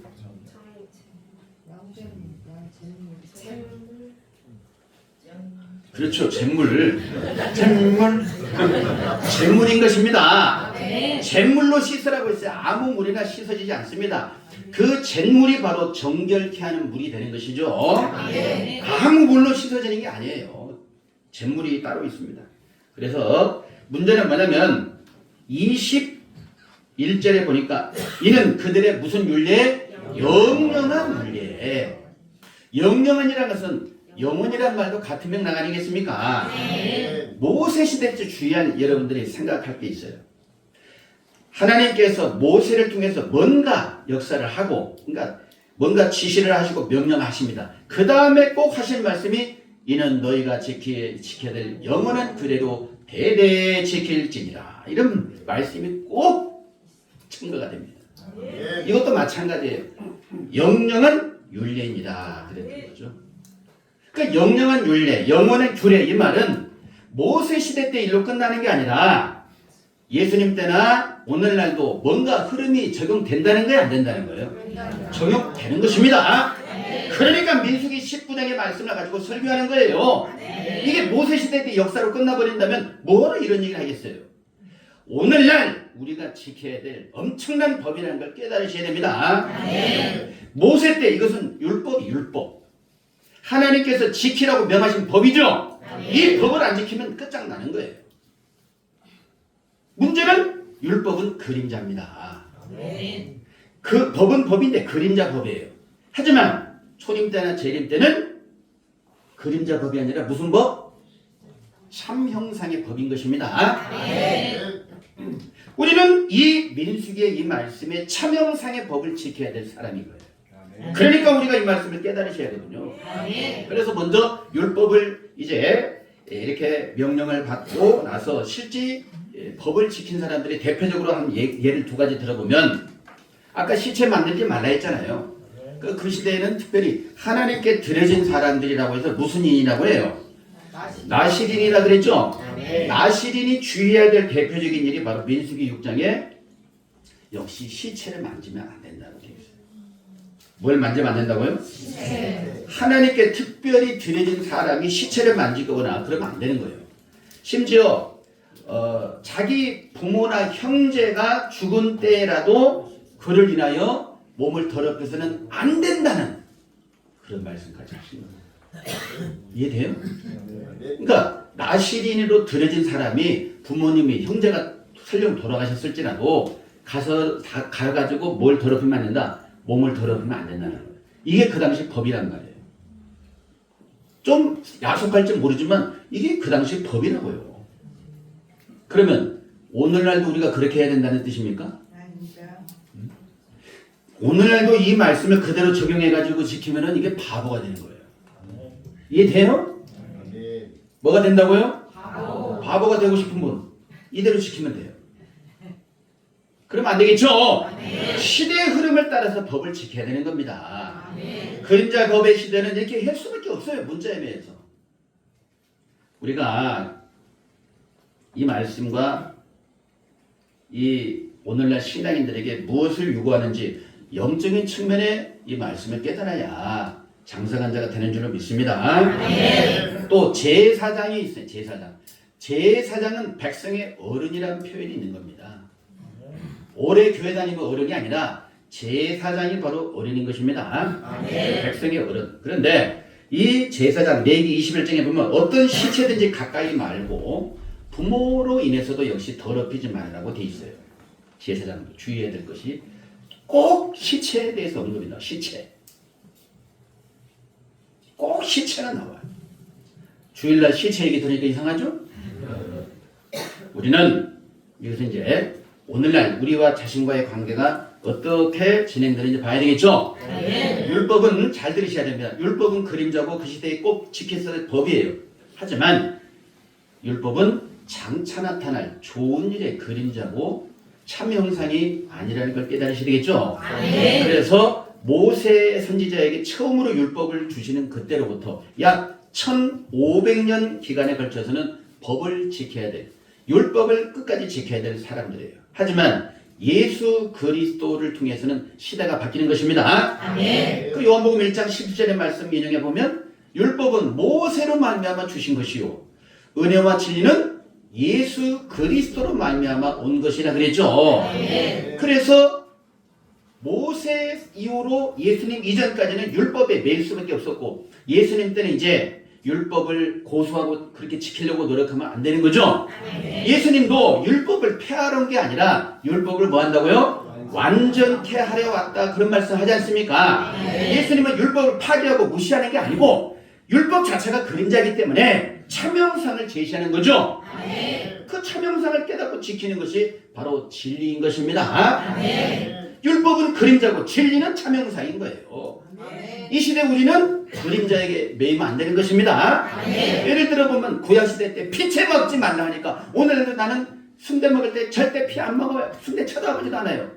Speaker 1: 그렇죠. 잿물인 것입니다. 잿물로 씻으라고 했어요. 아무 물이나 씻어지지 않습니다. 그 잿물이 바로 정결케 하는 물이 되는 것이죠. 아무 물로 씻어지는 게 아니에요. 잿물이 따로 있습니다. 그래서 문제는 뭐냐면 21절에 보니까 이는 그들의 무슨 율례? 영영한 율례. 영영한이라는 것은 영혼이란 말도 같은 맥락 아니겠습니까? 모세 시대 때 주의한 여러분들이 생각할 게 있어요. 하나님께서 모세를 통해서 뭔가 역사를 하고, 그러니까 뭔가 지시를 하시고 명령하십니다. 그 다음에 꼭 하신 말씀이 이는 너희가 지켜야 될 영원한 규례로 대대 지킬지니라. 이런 말씀이 꼭 첨가가 됩니다. 이것도 마찬가지예요. 영영한 율례입니다. 그랬던 거죠. 그러니까 영영한 율례, 영원한 규례, 이 말은 모세 시대 때 일로 끝나는 게 아니라 예수님 때나 오늘날도 뭔가 흐름이 적용된다는 거예요, 안 된다는 거예요? 적용되는 것입니다. 그러니까 민수기 19장의 말씀을 가지고 설교하는 거예요. 이게 모세 시대 때 역사로 끝나버린다면 뭐하러 이런 얘기를 하겠어요? 오늘날 우리가 지켜야 될 엄청난 법이라는 걸 깨달으셔야 됩니다. 모세 때 이것은 율법. 하나님께서 지키라고 명하신 법이죠. 이 법을 안 지키면 끝장나는 거예요. 문제는 율법은 그림자입니다. 그 법은 법인데 그림자 법이에요. 하지만 초림 때나 재림 때는 그림자 법이 아니라 무슨 법? 참 형상의 법인 것입니다. 우리는 이 민수기의 이 말씀에 참 형상의 법을 지켜야 될 사람인 거예요. 그러니까 우리가 이 말씀을 깨달으셔야 되거든요. 그래서 먼저 율법을 이제 이렇게 명령을 받고 나서 실제 법을 지킨 사람들이 대표적으로 한 예를 두 가지 들어보면, 아까 시체 만들지 말라 했잖아요. 그 시대에는 특별히 하나님께 드려진 사람들이라고 해서 무슨 인이라고 해요? 나실인이라 그랬죠? 나실인이 주의해야 될 대표적인 일이 바로 민수기 6장에 역시 시체를 만지면 안 된다고 되어 있어요. 뭘 만지면 안 된다고요? 하나님께 특별히 드려진 사람이 시체를 만지거나 그러면 안 되는 거예요. 심지어 자기 부모나 형제가 죽은 때라도 그를 인하여 몸을 더럽혀서는 안 된다는 그런 말씀까지 하신 거예요. 이해돼요? 그러니까 나실인으로 드려진 사람이 부모님이 형제가 설령 돌아가셨을지라도 가가지고 뭘 더럽히면 안 된다. 몸을 더럽히면 안 된다는 거예요. 이게 그 당시 법이란 말이에요. 좀 야속할지 모르지만 이게 그 당시 법이라고요. 그러면 오늘날도 우리가 그렇게 해야 된다는 뜻입니까? 오늘날도 이 말씀을 그대로 적용해가지고 지키면은 이게 바보가 되는 거예요. 이해돼요? 뭐가 된다고요? 바보가 되고 싶은 분 이대로 지키면 돼요. 그러면 안 되겠죠? 시대의 흐름을 따라서 법을 지켜야 되는 겁니다. 그림자 법의 시대는 이렇게 할 수밖에 없어요. 문자에 의해서. 우리가 이 말씀과 이 오늘날 신앙인들에게 무엇을 요구하는지 영적인 측면에 이 말씀을 깨달아야 장성한 자가 되는 줄로 믿습니다. 또 제사장이 있어요. 제사장은 백성의 어른이라는 표현이 있는 겁니다. 오래 교회 다니면 어른이 아니라 제사장이 바로 어른인 것입니다. 백성의 어른. 그런데 이 제사장 레위기 21장에 보면 어떤 시체든지 가까이 말고 부모로 인해서도 역시 더럽히지 말라고 돼 있어요. 제사장도 주의해야 될 것이 꼭 시체에 대해서 언급이다. 시체. 꼭 시체가 나와요. 주일날 시체 얘기 들으니까 이상하죠? 우리는 여기서 이제 오늘날 우리와 자신과의 관계가 어떻게 진행되는지 봐야 되겠죠? 율법은 잘 들으셔야 됩니다. 율법은 그림자고 그 시대에 꼭 지켰어야 될 법이에요. 하지만 율법은 장차 나타날 좋은 일의 그림자고 참 형상이 아니라는 걸 깨달으셔야 되겠죠? 그래서 모세 선지자에게 처음으로 율법을 주시는 그때로부터 약 1500년 기간에 걸쳐서는 법을 지켜야 돼. 율법을 끝까지 지켜야 되는 사람들이에요. 하지만 예수 그리스도를 통해서는 시대가 바뀌는 것입니다. 그 요한복음 1장 10절의 말씀 인용해 보면 율법은 모세로 말미암아 주신 것이요 은혜와 진리는 예수 그리스도로 말미암아 온 것이라 그랬죠. 그래서 모세 이후로 예수님 이전까지는 율법에 매일 수밖에 없었고 예수님 때는 이제 율법을 고수하고 그렇게 지키려고 노력하면 안 되는 거죠. 예수님도 율법을 폐하려는 게 아니라 율법을 뭐 한다고요? 완전케 하려 왔다 그런 말씀 하지 않습니까? 예수님은 율법을 파괴하고 무시하는 게 아니고 율법 자체가 그림자이기 때문에 참형상을 제시하는 거죠. 그 참형상을 깨닫고 지키는 것이 바로 진리인 것입니다. 율법은 그림자고 진리는 참형상인 거예요. 이 시대 우리는 그림자에게 매이면 안 되는 것입니다. 예를 들어 보면 구약시대 때 피채 먹지 말라 하니까 오늘도 나는 순대 먹을 때 절대 피 안 먹어요. 순대 쳐다보지도 않아요.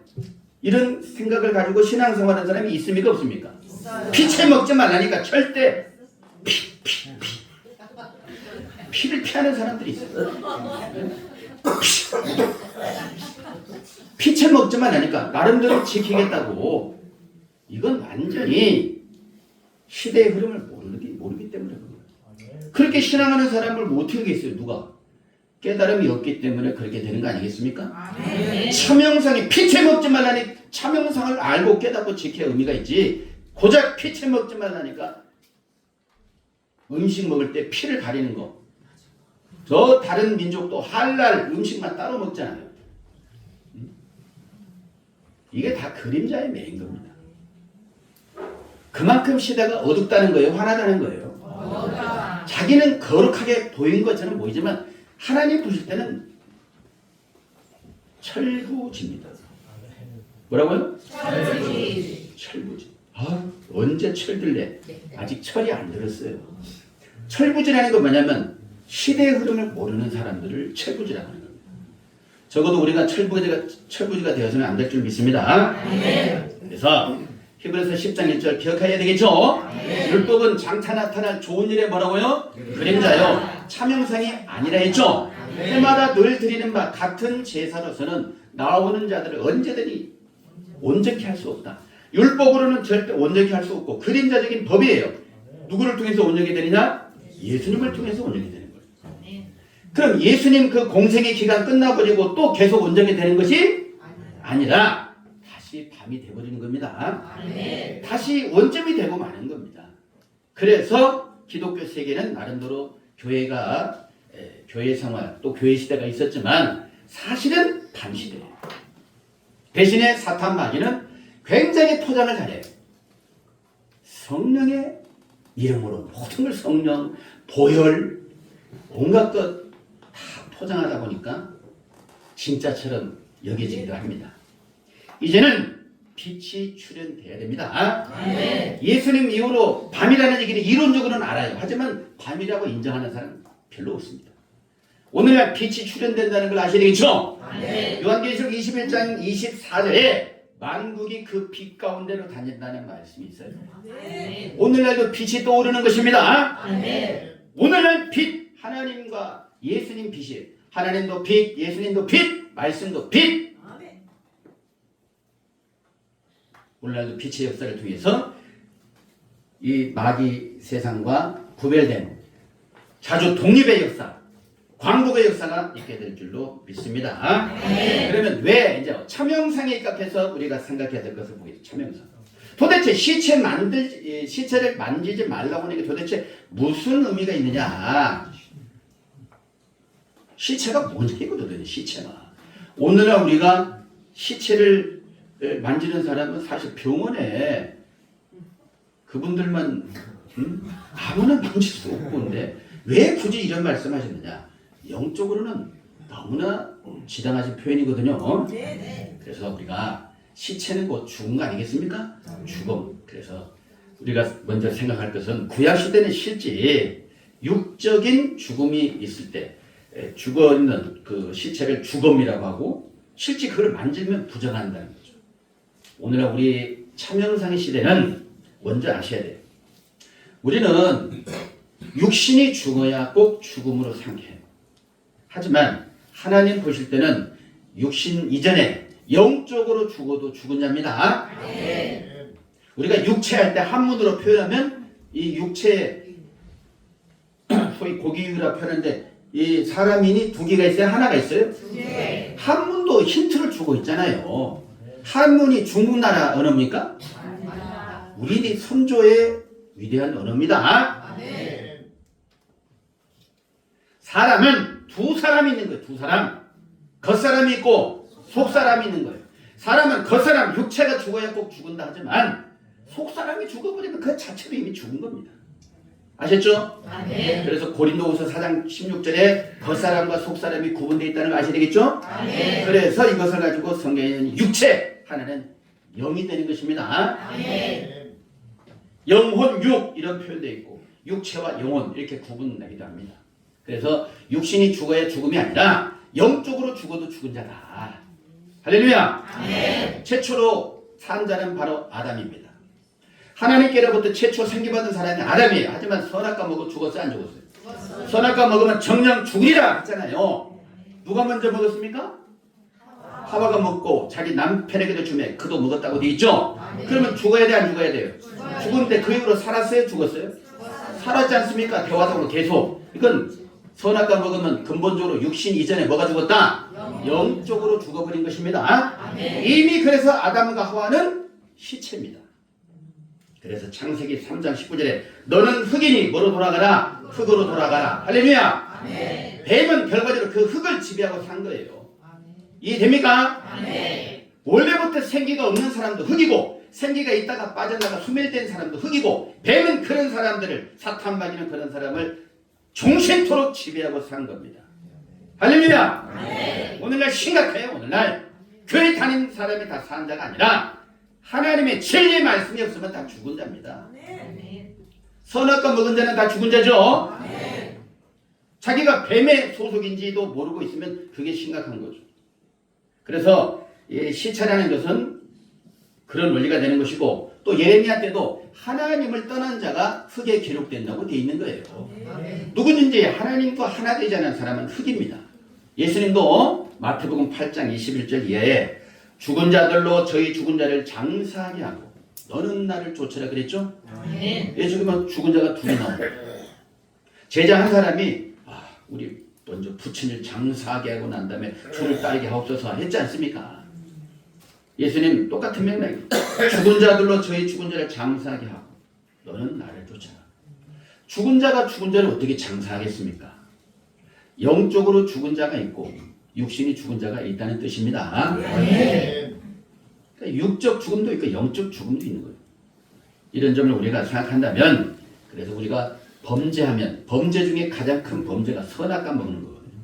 Speaker 1: 이런 생각을 가지고 신앙생활하는 사람이 있습니까 없습니까? 피채 먹지 말라니까 절대 피를 피하는 사람들이 있어요. 피채 먹지 말라니까 나름대로 지키겠다고. 이건 완전히 시대의 흐름을 모르기 때문에 그래요. 그렇게 신앙하는 사람을 못 어떻게 누가? 깨달음이 없기 때문에 그렇게 되는 거 아니겠습니까? 참형상이 피채 먹지 말라니 참형상을 알고 깨닫고 지켜야 의미가 있지. 고작 피채 먹지 말라니까 음식 먹을 때 피를 가리는 거. 저 다른 민족도 할랄 음식만 따로 먹잖아요. 이게 다 그림자의 매인 겁니다. 그만큼 시대가 어둡다는 거예요? 환하다는 거예요? 자기는 거룩하게 보인 것처럼 보이지만 하나님 보실 때는 철부지입니다. 뭐라고요? 철부지. 언제 철들래? 아직 철이 안 들었어요. 철부지라는 건 뭐냐면 시대의 흐름을 모르는 사람들을 철부지라고 하는 겁니다. 적어도 우리가 철부지가 되어서는 안 될 줄 믿습니다. 그래서 히브리서 10장 1절 기억해야 되겠죠? 율법은 장차 나타날 좋은 일에 뭐라고요? 그림자요. 참형상이 아니라 했죠? 해마다 늘 드리는 바 같은 제사로서는 나오는 자들을 언제든지 온전케 할 수 없다. 율법으로는 절대 온전케 할 수 없고 그림자적인 법이에요. 누구를 통해서 온전히 되느냐? 예수님을 통해서 온전히 되는 거예요. 그럼 예수님 그 공생의 기간 끝나버리고 또 계속 온전히 되는 것이 아니라 다시 밤이 돼버리는 겁니다. 다시 원점이 되고 마는 겁니다. 그래서 기독교 세계는 나름대로 교회가 교회 생활 또 교회 시대가 있었지만 사실은 밤시대예요. 대신에 사탄 마귀는 굉장히 포장을 잘해요. 성령의 이름으로 모든 걸 성령, 보혈, 온갖 것 다 포장하다 보니까 진짜처럼 여겨지기도 합니다. 이제는 빛이 출현돼야 됩니다. 예수님 이후로 밤이라는 얘기를 이론적으로는 알아요. 하지만 밤이라고 인정하는 사람은 별로 없습니다. 오늘날 빛이 출현된다는 걸 아셔야 되겠죠? 요한계시록 21장 24절에 만국이 그 빛 가운데로 다닌다는 말씀이 있어요. 오늘날도 빛이 떠오르는 것입니다. 오늘날 빛 하나님과 예수님 빛이에요. 하나님도 빛, 예수님도 빛, 말씀도 빛. 오늘날도 빛의 역사를 통해서 이 마귀 세상과 구별된 자주 독립의 역사, 광복의 역사가 있게 될 줄로 믿습니다. 그러면 왜 이제 참형상에 입각해서 우리가 생각해야 될 것을 보겠죠. 참형상. 도대체 시체를 만지지 말라고 하는 게 도대체 무슨 의미가 있느냐? 시체가 뭔지 이거거든요. 시체가. 오늘날 우리가 시체를 만지는 사람은 사실 병원에 그분들만 아무나 만질 수 없는데 왜 굳이 이런 말씀하셨느냐? 영적으로는 너무나 지당하신 표현이거든요. 그래서 우리가 시체는 곧 죽은 거 아니겠습니까? 죽음. 그래서 우리가 먼저 생각할 것은 구약시대는 실제 육적인 죽음이 있을 때 죽어있는 그 시체를 죽음이라고 하고 실제 그걸 만지면 부정한다는 거죠. 오늘날 우리 참형상의 시대는 먼저 아셔야 돼요. 우리는 육신이 죽어야 꼭 죽음으로 생각해요. 하지만 하나님 보실 때는 육신 이전에 영적으로 죽어도 죽은 자입니다. 우리가 육체할 때 한문으로 표현하면 이 육체 소위 고기유라 표현하는데 이 사람인이 두 개가 있어요? 하나가 있어요? 한문도 힌트를 주고 있잖아요. 한문이 중국 나라 언어입니까? 우리 선조의 위대한 언어입니다. 사람은 두 사람이 있는 거예요. 두 사람. 겉사람이 있고 속사람이 있는 거예요. 사람은 겉사람, 육체가 죽어야 꼭 죽은다 하지만 속사람이 죽어버리면 그 자체로 이미 죽은 겁니다. 아셨죠? 그래서 고린도후서 4장 16절에 겉사람과 속사람이 구분되어 있다는 거 아셔야 되겠죠? 그래서 이것을 가지고 성경에는 육체, 하나는 영이 되는 것입니다. 영혼, 육 이런 표현되어 있고 육체와 영혼 이렇게 구분되기도 합니다. 그래서 육신이 죽어야 죽음이 아니라 영적으로 죽어도 죽은 자다. 할렐루야. 최초로 산 자는 바로 아담입니다. 하나님께로부터 최초 생기받은 사람이 아담이에요. 하지만 선악과 먹고 죽었어요? 안 죽었어요? 선악과 먹으면 정녕 죽으리라 했잖아요. 누가 먼저 먹었습니까? 하와가 먹고 자기 남편에게도 주매 그도 먹었다고 돼 있죠? 그러면 죽어야 돼? 안 죽어야 돼요? 죽었는데 그 이후로 살았어요? 죽었어요? 살았지 않습니까? 대화적으로 계속. 이건 선악과 먹으면 근본적으로 육신 이전에 뭐가 죽었다? 영적으로 죽어버린 것입니다. 이미 그래서 아담과 하와는 시체입니다. 그래서 창세기 3장 19절에 너는 흙이니 뭐로 돌아가라? 흙으로 돌아가라. 할렐루야. 뱀은 결과적으로 그 흙을 지배하고 산 거예요. 이해됩니까? 원래부터 생기가 없는 사람도 흙이고 생기가 있다가 빠져나가 소멸된 사람도 흙이고 뱀은 그런 사람들을 사탄마귀는 그런 사람을 종신토록 지배하고 산 겁니다. 할렐루야. 오늘날 심각해요. 오늘날 교회 다니는 사람이 다 산 자가 아니라 하나님의 진리의 말씀이 없으면 다 죽은 자입니다. 선악과 먹은 자는 다 죽은 자죠. 자기가 뱀의 소속인지도 모르고 있으면 그게 심각한 거죠. 그래서 시체라는 것은 그런 원리가 되는 것이고 또 예레미야 때도 하나님을 떠난 자가 흙에 기록된다고 되어 있는 거예요. 누구든지 하나님과 하나 되지 않은 사람은 흙입니다. 예수님도 마태복음 8장 21절 이하에 죽은 자들로 저희 죽은 자를 장사하게 하고 너는 나를 쫓으라 그랬죠? 예수님은 죽은 자가 둘이 나오고 제자 한 사람이 우리 먼저 부친을 장사하게 하고 난 다음에 주를 따르게 하옵소서 했지 않습니까? 예수님 똑같은 맥락이에요. 죽은 자들로 저희 죽은 자를 장사하게 하고 너는 나를 쫓아라. 죽은 자가 죽은 자를 어떻게 장사하겠습니까? 영적으로 죽은 자가 있고 육신이 죽은 자가 있다는 뜻입니다. 그러니까 육적 죽음도 있고 영적 죽음도 있는 거예요. 이런 점을 우리가 생각한다면 그래서 우리가 범죄하면 범죄 중에 가장 큰 범죄가 선악과 먹는 거거든요.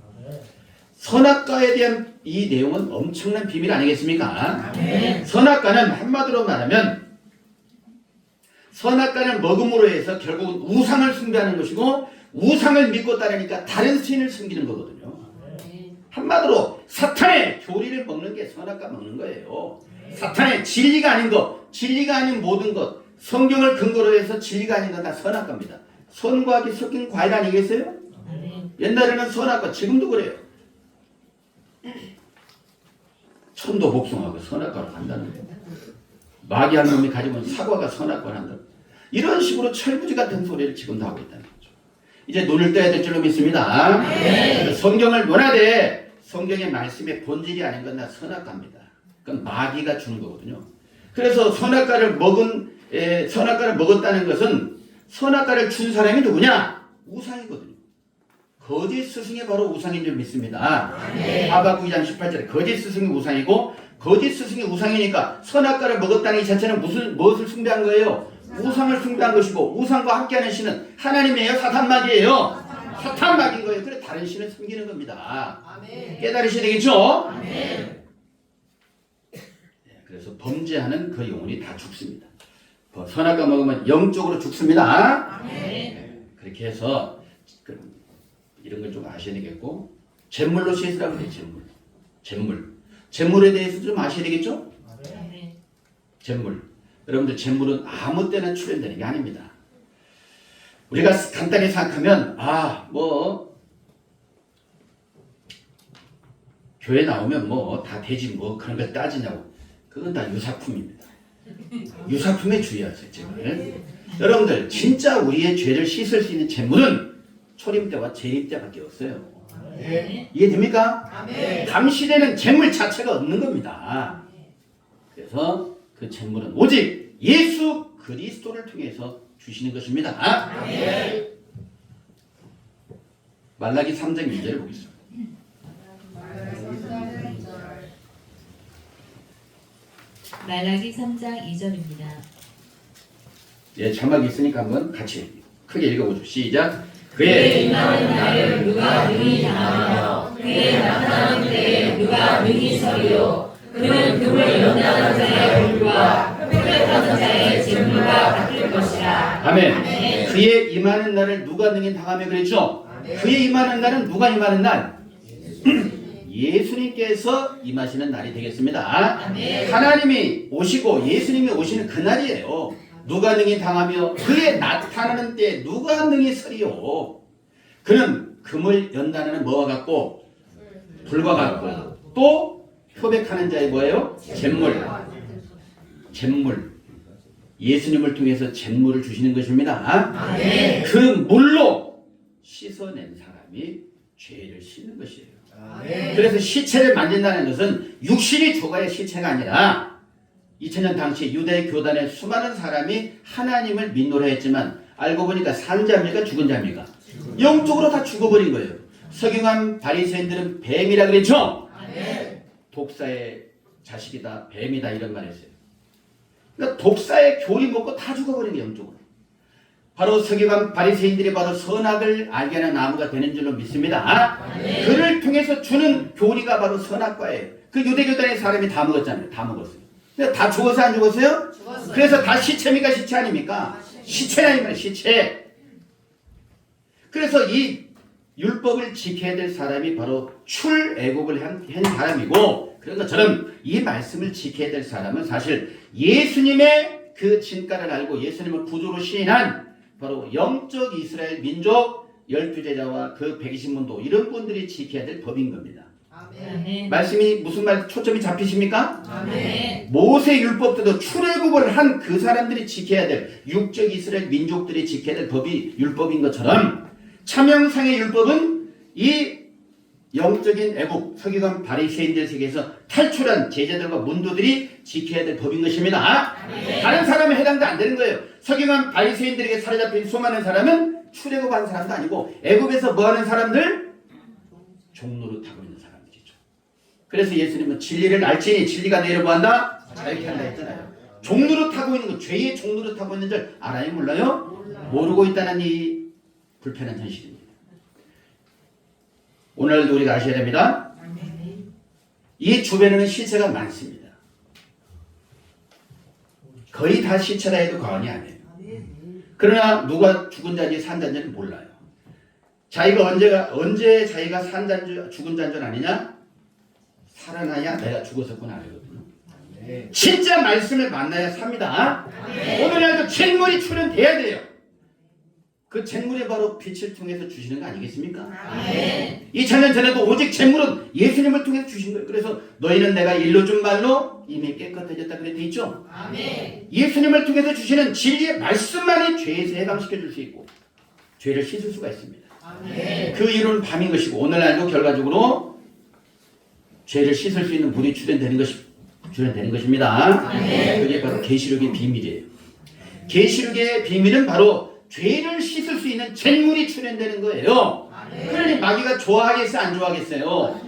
Speaker 1: 선악과에 대한 이 내용은 엄청난 비밀 아니겠습니까? 선악과는 한마디로 말하면 선악과는 먹음으로 해서 결국은 우상을 숭배하는 것이고 우상을 믿고 따르니까 다른 신을 섬기는 거거든요. 한마디로 사탄의 교리를 먹는 게 선악과 먹는 거예요. 사탄의 진리가 아닌 것, 진리가 아닌 모든 것, 성경을 근거로 해서 진리가 아닌 건 다 선악과입니다. 선과 악이 섞인 과일 아니겠어요? 옛날에는 선악과, 지금도 그래요. 천도 복숭아가 선악과로 간다는 거예요. 마귀 한 놈이 가지면 사과가 선악과를 한다. 이런 식으로 철부지 같은 소리를 지금도 하고 있다는 거죠. 이제 눈을 떠야 될 줄로 믿습니다. 성경을 논하되 성경의 말씀의 본질이 아닌 건 다 선악과입니다. 그건 마귀가 주는 거거든요. 그래서 선악과를 먹었다는 것은 선악과를 준 사람이 누구냐? 우상이거든요. 거짓 스승이 바로 우상인 줄 믿습니다. 하박국 2장 18절에 거짓 스승이 우상이고, 거짓 스승이 우상이니까 선악과를 먹었다는 이 자체는 무엇을 숭배한 거예요? 우상을 숭배한 것이고, 우상과 함께하는 신은 하나님이에요? 사탄마귀예요? 사탄마귀인 거예요. 그래 다른 신을 섬기는 겁니다. 깨달으셔야 되겠죠? 그래서 범죄하는 그 영혼이 다 죽습니다. 선악과 먹으면 영적으로 죽습니다. 그렇게 해서 이런 걸 좀 아셔야 되겠고, 잿물로 씻으라고 해요. 잿물에 대해서 좀 아셔야 되겠죠? 잿물. 여러분들 잿물은 아무 때나 출현되는 게 아닙니다. 우리가 간단히 생각하면 교회 나오면 다 되지 그런 걸 따지냐고. 그건 다 유사품입니다. 유사품에 주의하세요. 제발. 여러분들 진짜 우리의 죄를 씻을 수 있는 잿물은 초림 때와 재림 때밖에 없어요. 이해됩니까? 당시에는 잿물 자체가 없는 겁니다. 그래서 그 잿물은 오직 예수 그리스도를 통해서 주시는 것입니다. 말라기 3장 2절을 보겠습니다.
Speaker 2: 말라기 3장 2절입니다.
Speaker 1: 예, 자막이 있으니까 한번 같이 크게 읽어보죠. 시작.
Speaker 3: 그의 임하는 날을 누가 능히 당하며 그의 나타나는 때에 누가 능히 서리요. 그는 금을 연단한 자의 불과 흡혈하는 자의 잿물과 같을 것이라.
Speaker 1: 아멘. 그의 임하는 날을 누가 능히 당하며 그랬죠? 그의 임하는 날은 누가 임하는 날? 예수님께서 임하시는 날이 되겠습니다. 하나님이 오시고 예수님이 오시는 그날이에요. 누가 능히 당하며 그의 나타나는 때 누가 능히 서리요. 그는 금을 연단하는 뭐와 같고 불과 같고, 또 표백하는 자의 뭐예요? 잿물. 예수님을 통해서 잿물을 주시는 것입니다. 그 물로 씻어낸 사람이 죄를 씻는 것이에요. 그래서 시체를 만진다는 것은 육신이 죽어야 시체가 아니라 2000년 당시 유대 교단의 수많은 사람이 하나님을 믿노라 했지만 알고 보니까 산 자입니까? 죽은 자입니까? 영적으로 다 죽어버린 거예요. 서기관 바리새인들은 뱀이라 그랬죠? 독사의 자식이다, 뱀이다 이런 말 했어요. 그러니까 독사의 교리 먹고 다 죽어버린 게 영적으로. 바로 서기관 바리새인들이 바로 선악을 알게 하는 나무가 되는 줄로 믿습니다. 그를 통해서 주는 교리가 바로 선악과예요. 그 유대교단의 사람이 다 먹었잖아요. 다 먹었어요. 근데 다 죽어서 안 죽었어요? 그래서 다 시체입니까? 시체 아닙니까? 시체라니까요. 시체. 그래서 이 율법을 지켜야 될 사람이 바로 출애굽을 한 사람이고, 그런 것처럼 이 말씀을 지켜야 될 사람은 사실 예수님의 그 진가를 알고 예수님을 구주로 시인한 바로 영적 이스라엘 민족 12제자와 그 120문도 이런 분들이 지켜야 될 법인 겁니다. 말씀이 무슨 말 초점이 잡히십니까? 모세 율법도 출애굽을 한 그 사람들이 지켜야 될 육적 이스라엘 민족들이 지켜야 될 법이 율법인 것처럼 차명상의 율법은 이 영적인 애국 서기관 바리새인들 세계에서 탈출한 제자들과 문도들이 지켜야 될 법인 것입니다. 다른 사람은 해당도 안 되는 거예요. 서기관 바리새인들에게 사로잡힌 수많은 사람은 출애굽한 사람도 아니고 애굽에서 뭐하는 사람들? 종노릇하고 있는 사람들이죠. 그래서 예수님은 진리를 알지니 진리가 너희를 뭐한다? 자유케 한다 했잖아요. 종노릇하고 있는 거, 죄의 종노릇하고 있는 줄 알아요? 몰라요? 모르고 있다는 이 불편한 현실입니다. 오늘도 우리가 아셔야 됩니다. 이 주변에는 시체가 많습니다. 거의 다 시체라 해도 과언이 아니에요. 그러나 누가 죽은 자인지 산 자인지는 몰라요. 자기가 언제 자기가 산 자인 죽은 자인 줄 아느냐? 살아나야 내가 죽었었구나 알거든요. 진짜 말씀을 만나야 삽니다. 오늘날도 잿물이 출현돼야 돼요. 그 잿물이 바로 빛을 통해서 주시는 거 아니겠습니까?
Speaker 3: 아멘.
Speaker 1: 2000년 전에도 오직 잿물은 예수님을 통해서 주신 거예요. 그래서 너희는 내가 일로 준 말로 이미 깨끗해졌다 그래 돼 있죠?
Speaker 3: 아멘.
Speaker 1: 예수님을 통해서 주시는 진리의 말씀만이 죄에서 해방시켜 줄 수 있고 죄를 씻을 수가 있습니다.
Speaker 3: 아멘.
Speaker 1: 그 이유는 밤인 것이고 오늘날도 결과적으로 죄를 씻을 수 있는 물이 출현되는 것입니다. 그게 바로 계시록의 비밀이에요. 계시록의 비밀은 바로 죄를 씻을 수 있는 잿물이 출현되는 거예요. 그러니 마귀가 좋아하겠어요? 안 좋아하겠어요?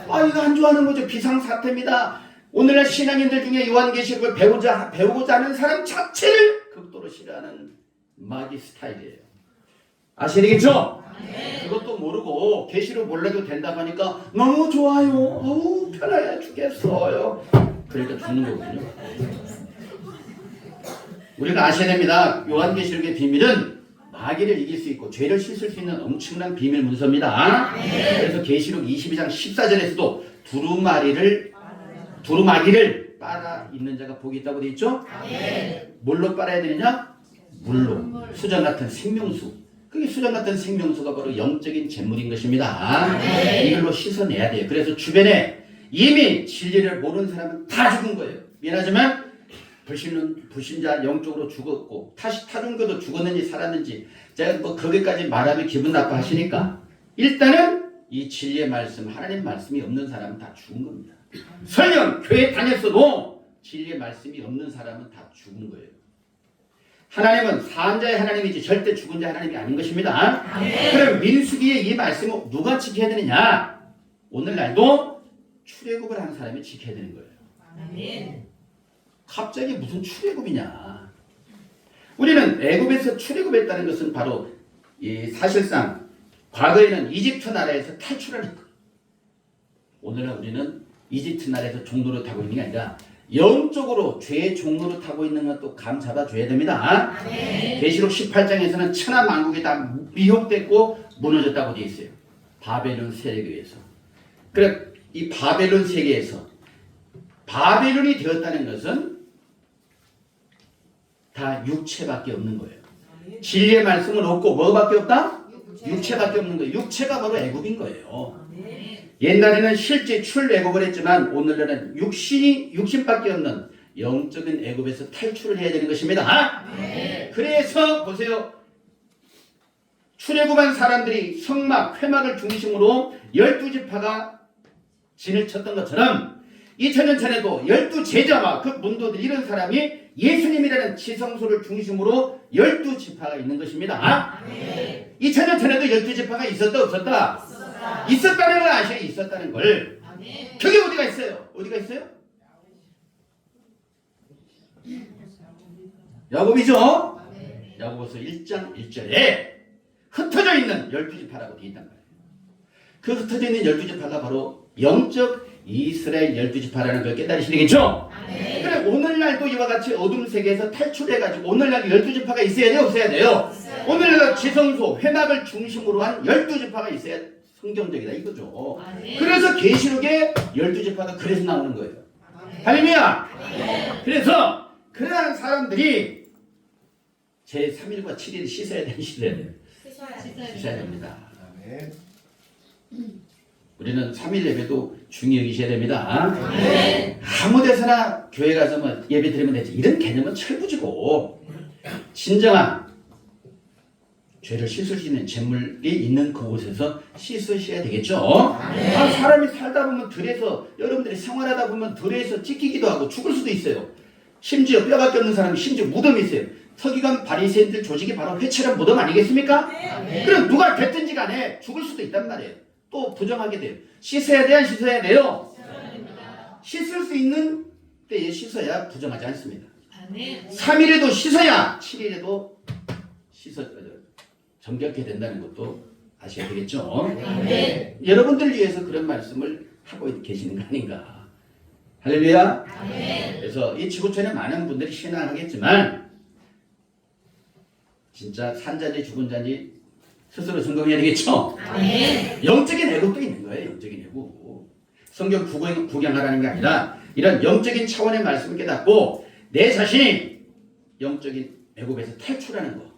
Speaker 1: 아, 이거 안 좋아하는 거죠. 비상사태입니다. 오늘날 신앙인들 중에 요한계시록을 배우고자 하는 사람 자체를 극도로 싫어하는 마귀 스타일이에요. 아셔야 되겠죠? 그것도 모르고 계시록 몰라도 된다고 하니까 너무 좋아요. 어우, 편하게 죽겠어요. 그러니까 죽는 거거든요. 우리가 아셔야 됩니다. 요한계시록의 비밀은 마귀를 이길 수 있고 죄를 씻을 수 있는 엄청난 비밀 문서입니다. 그래서 계시록 22장 14절에서도 두루마기를 빨아 있는 자가 복이 있다고 되어 있죠? 뭘로 빨아야 되느냐? 물로. 수정 같은 생명수. 그게 수정 같은 생명수가 바로 영적인 잿물인 것입니다. 이걸로 씻어내야 돼요. 그래서 주변에 이미 진리를 모르는 사람은 다 죽은 거예요. 미안하지만 불신자 영적으로 죽었고 타종교도 죽었는지 살았는지 제가 뭐 거기까지 말하면 기분 나빠하시니까 일단은 이 진리의 말씀 하나님 말씀이 없는 사람은 다 죽은 겁니다. 설령 교회 다녔어도 진리의 말씀이 없는 사람은 다 죽은 거예요. 하나님은 사한자의 하나님이지 절대 죽은 자 하나님이 아닌 것입니다. 그럼 민수기의 이 말씀을 누가 지켜야 되느냐? 오늘날도 출애굽을 하는 사람이 지켜야 되는 거예요. 갑자기 무슨 출애굽이냐? 우리는 애굽에서 출애굽했다는 것은 바로 사실상 과거에는 이집트 나라에서 탈출하는 거예요. 오늘날 우리는 이집트 나라에서 종로를 타고 있는 게 아니라 영적으로 죄의 종로를 타고 있는 것도 감 잡아줘야 됩니다. 계시록 18장에서는 천하 만국이 다 미혹됐고 무너졌다고 되어 있어요. 바벨론 세력에 의해서. 그래 이 바벨론 세계에서 바벨론이 되었다는 것은 다 육체밖에 없는 거예요. 진리의 말씀은 없고 뭐밖에 없다? 육체밖에 없는 거예요. 육체가 바로 애굽인 거예요. 옛날에는 실제 출애굽을 했지만 오늘날은 육신밖에 없는 영적인 애굽에서 탈출을 해야 되는 것입니다. 그래서 보세요. 출애굽한 사람들이 성막, 회막을 중심으로 12지파가 진을 쳤던 것처럼 2000년 전에도 12제자와 그 문도들 이런 사람이 예수님이라는 지성소를 중심으로 12지파가 있는 것입니다. 2000년 전에도 12지파가 있었다 없었다? 있었다는 걸 아셔야 있었다는 걸. 그게 어디가 있어요? 어디가 있어요? 야곱이죠? 야고보서 1장 1절에 흩어져 있는 12지파라고 되어 있단 말이에요. 그 흩어져 있는 12지파가 바로 영적 이스라엘 12지파라는 걸 깨달으시겠죠? 그래 오늘날도 이와 같이 어둠 세계에서 탈출해가지고 오늘날 12지파가 있어야 돼요? 없어야 돼요? 오늘날 지성소, 회막을 중심으로 한 12지파가 있어야 성경적이다 이거죠. 그래서 계시록에 12지파가 그래서 나오는 거예요. 할렐루야! 그래서 그러한 사람들이 제3일과 7일 씻어야 돼요? 씻어야 돼요? 씻어야 됩니다. 우리는 3일 예배도 중요히 여기셔야 됩니다. 아무 데서나 교회 가서 뭐 예배 드리면 되지. 이런 개념은 철부지고 진정한 죄를 씻을 수 있는 잿물이 있는 그곳에서 씻으셔야 되겠죠. 사람이 살다 보면 들에서 여러분들이 생활하다 보면 들에서 찢기기도 하고 죽을 수도 있어요. 심지어 뼈밖에 없는 사람이 심지어 무덤이 있어요. 서기관 바리새인들 조직이 바로 회칠한 무덤 아니겠습니까? 그럼 누가 됐든지 간에 죽을 수도 있단 말이에요. 또 부정하게 돼요. 씻어야 돼요? 안 씻어야 돼요? 씻을 수 있는 때에 씻어야 부정하지 않습니다. 3일에도 씻어야 7일에도 정결케 된다는 것도 아셔야 되겠죠? 여러분들 위해서 그런 말씀을 하고 계시는 거 아닌가. 할렐루야. 그래서 이 지구촌에 많은 분들이 신앙하겠지만 진짜 산자지 죽은 자지 스스로 점검해야 되겠죠? 영적인 애국도 있는 거예요. 영적인 애국. 성경 구경하라는 게 아니라 이런 영적인 차원의 말씀을 깨닫고 내 자신이 영적인 애국에서 탈출하는 거.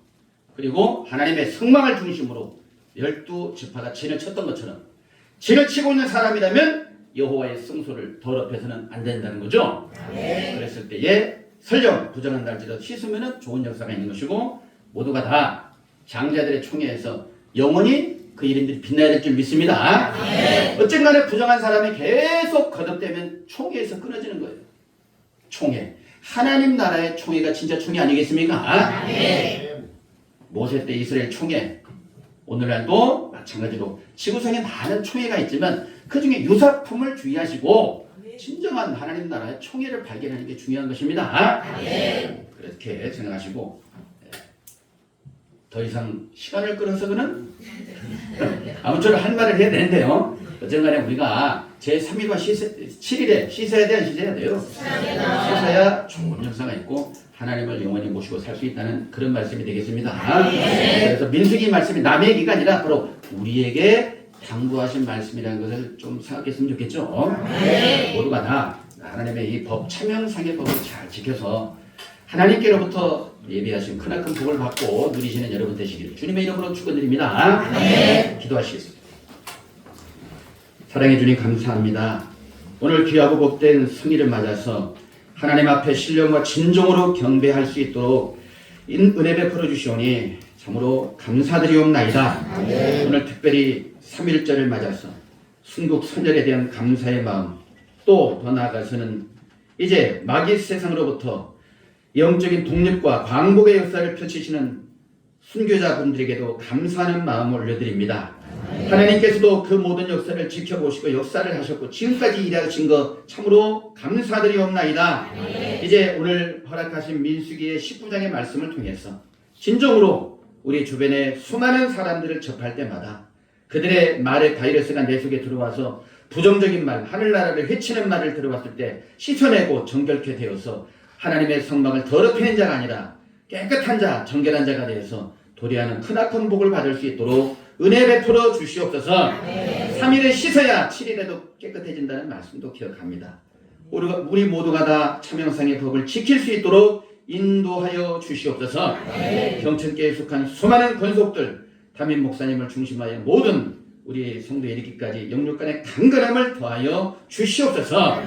Speaker 1: 그리고 하나님의 성망을 중심으로 12지파가 진을 쳤던 것처럼 진을 치고 있는 사람이라면 여호와의 성소를 더럽혀서는 안 된다는 거죠. 그랬을 때에 설령 부정한 날지라도 씻으면 좋은 역사가 있는 것이고 모두가 다 장자들의 총회에서 영원히 그 이름들이 빛나야 될 줄 믿습니다. 어쨌간에 부정한 사람이 계속 거듭되면 총회에서 끊어지는 거예요. 총회. 하나님 나라의 총회가 진짜 총회 아니겠습니까? 모세 때 이스라엘 총회. 오늘날도 마찬가지로 지구상에 많은 총회가 있지만 그 중에 유사품을 주의하시고 진정한 하나님 나라의 총회를 발견하는 게 중요한 것입니다. 그렇게 생각하시고 더 이상 시간을 끌어서는 아무쪼록 할 말을 해야 되는데요. 어쨌든간에 우리가 제3일과 7일에 씻어야 돼, 안 씻어야 돼요? 씻어야 좋은 역사가 있고 하나님을 영원히 모시고 살 수 있다는 그런 말씀이 되겠습니다. 그래서 민수기 말씀이 남의 얘기가 아니라 바로 우리에게 당부하신 말씀이라는 것을 좀 생각했으면 좋겠죠. 모두가 다 하나님의 이 법, 차명상의 법을 잘 지켜서 하나님께로부터 예비하신 크나큰 복을 받고 누리시는 여러분 되시기를 주님의 이름으로 축원드립니다. 기도하시겠습니다. 사랑해 주님 감사합니다. 오늘 귀하고 복된 성일을 맞아서 하나님 앞에 신령과 진정으로 경배할 수 있도록 은혜 베풀어 주시오니 참으로 감사드리옵나이다. 오늘 특별히 3.1절을 맞아서 순국 선열에 대한 감사의 마음, 또 더 나아가서는 이제 마귀 세상으로부터 영적인 독립과 광복의 역사를 펼치시는 순교자분들에게도 감사하는 마음을 올려드립니다. 하나님께서도 그 모든 역사를 지켜보시고 역사를 하셨고 지금까지 일하신 것 참으로 감사드리옵나이다. 이제 오늘 허락하신 민수기의 19장의 말씀을 통해서 진정으로 우리 주변에 수많은 사람들을 접할 때마다 그들의 말의 바이러스가 내 속에 들어와서 부정적인 말, 하늘나라를 해치는 말을 들어봤을 때 씻어내고 정결케 되어서 하나님의 성막을 더럽히는 자가 아니라 깨끗한 자, 정결한 자가 되어서 도래하는 크나큰 복을 받을 수 있도록 은혜 베풀어 주시옵소서. 3일에 씻어야 7일에도 깨끗해진다는 말씀도 기억합니다. 우리 모두가 다 차명상의 법을 지킬 수 있도록 인도하여 주시옵소서. 경천교회에 속한 수많은 권속들, 담임 목사님을 중심하여 모든 우리 성도에 이르기까지 영육간의 강건함을 더하여 주시옵소서.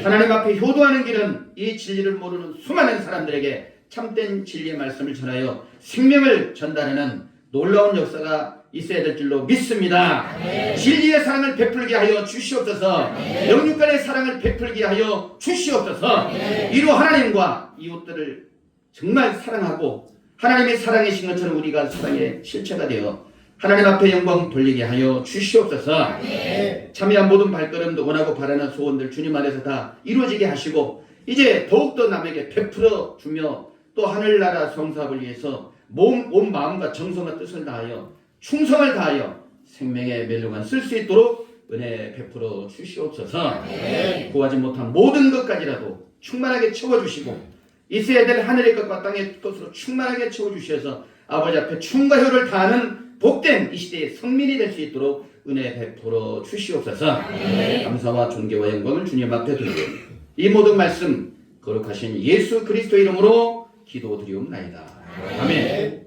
Speaker 1: 하나님 앞에 효도하는 길은 이 진리를 모르는 수많은 사람들에게 참된 진리의 말씀을 전하여 생명을 전달하는 놀라운 역사가 있어야 될 줄로 믿습니다. 진리의 사랑을 베풀게 하여 주시옵소서. 영육간의 사랑을 베풀게 하여 주시옵소서. 이로 하나님과 이웃들을 정말 사랑하고 하나님의 사랑이신 것처럼 우리가 사랑의 실체가 되어 하나님 앞에 영광 돌리게 하여 주시옵소서. 참여한 모든 발걸음도 원하고 바라는 소원들 주님 안에서 다 이루어지게 하시고 이제 더욱더 남에게 베풀어 주며 또 하늘나라 성사업을 위해서 온 마음과 정성과 뜻을 다하여 충성을 다하여 생명의 멜로간 쓸 수 있도록 은혜 베풀어 주시옵소서. 구하지 못한 모든 것까지라도 충만하게 채워주시고 있어야 될 하늘의 것과 땅의 것으로 충만하게 채워주셔서 아버지 앞에 충과 효를 다하는 복된 이 시대의 성민이 될 수 있도록 은혜 베풀어 주시옵소서. 감사와 존귀와 영광을 주님 앞에 드리고 이 모든 말씀 거룩하신 예수 그리스도 이름으로 기도드리옵나이다. 아멘.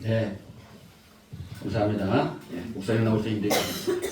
Speaker 1: 네, 감사합니다. 목사님 나올 때 힘들겠습니다.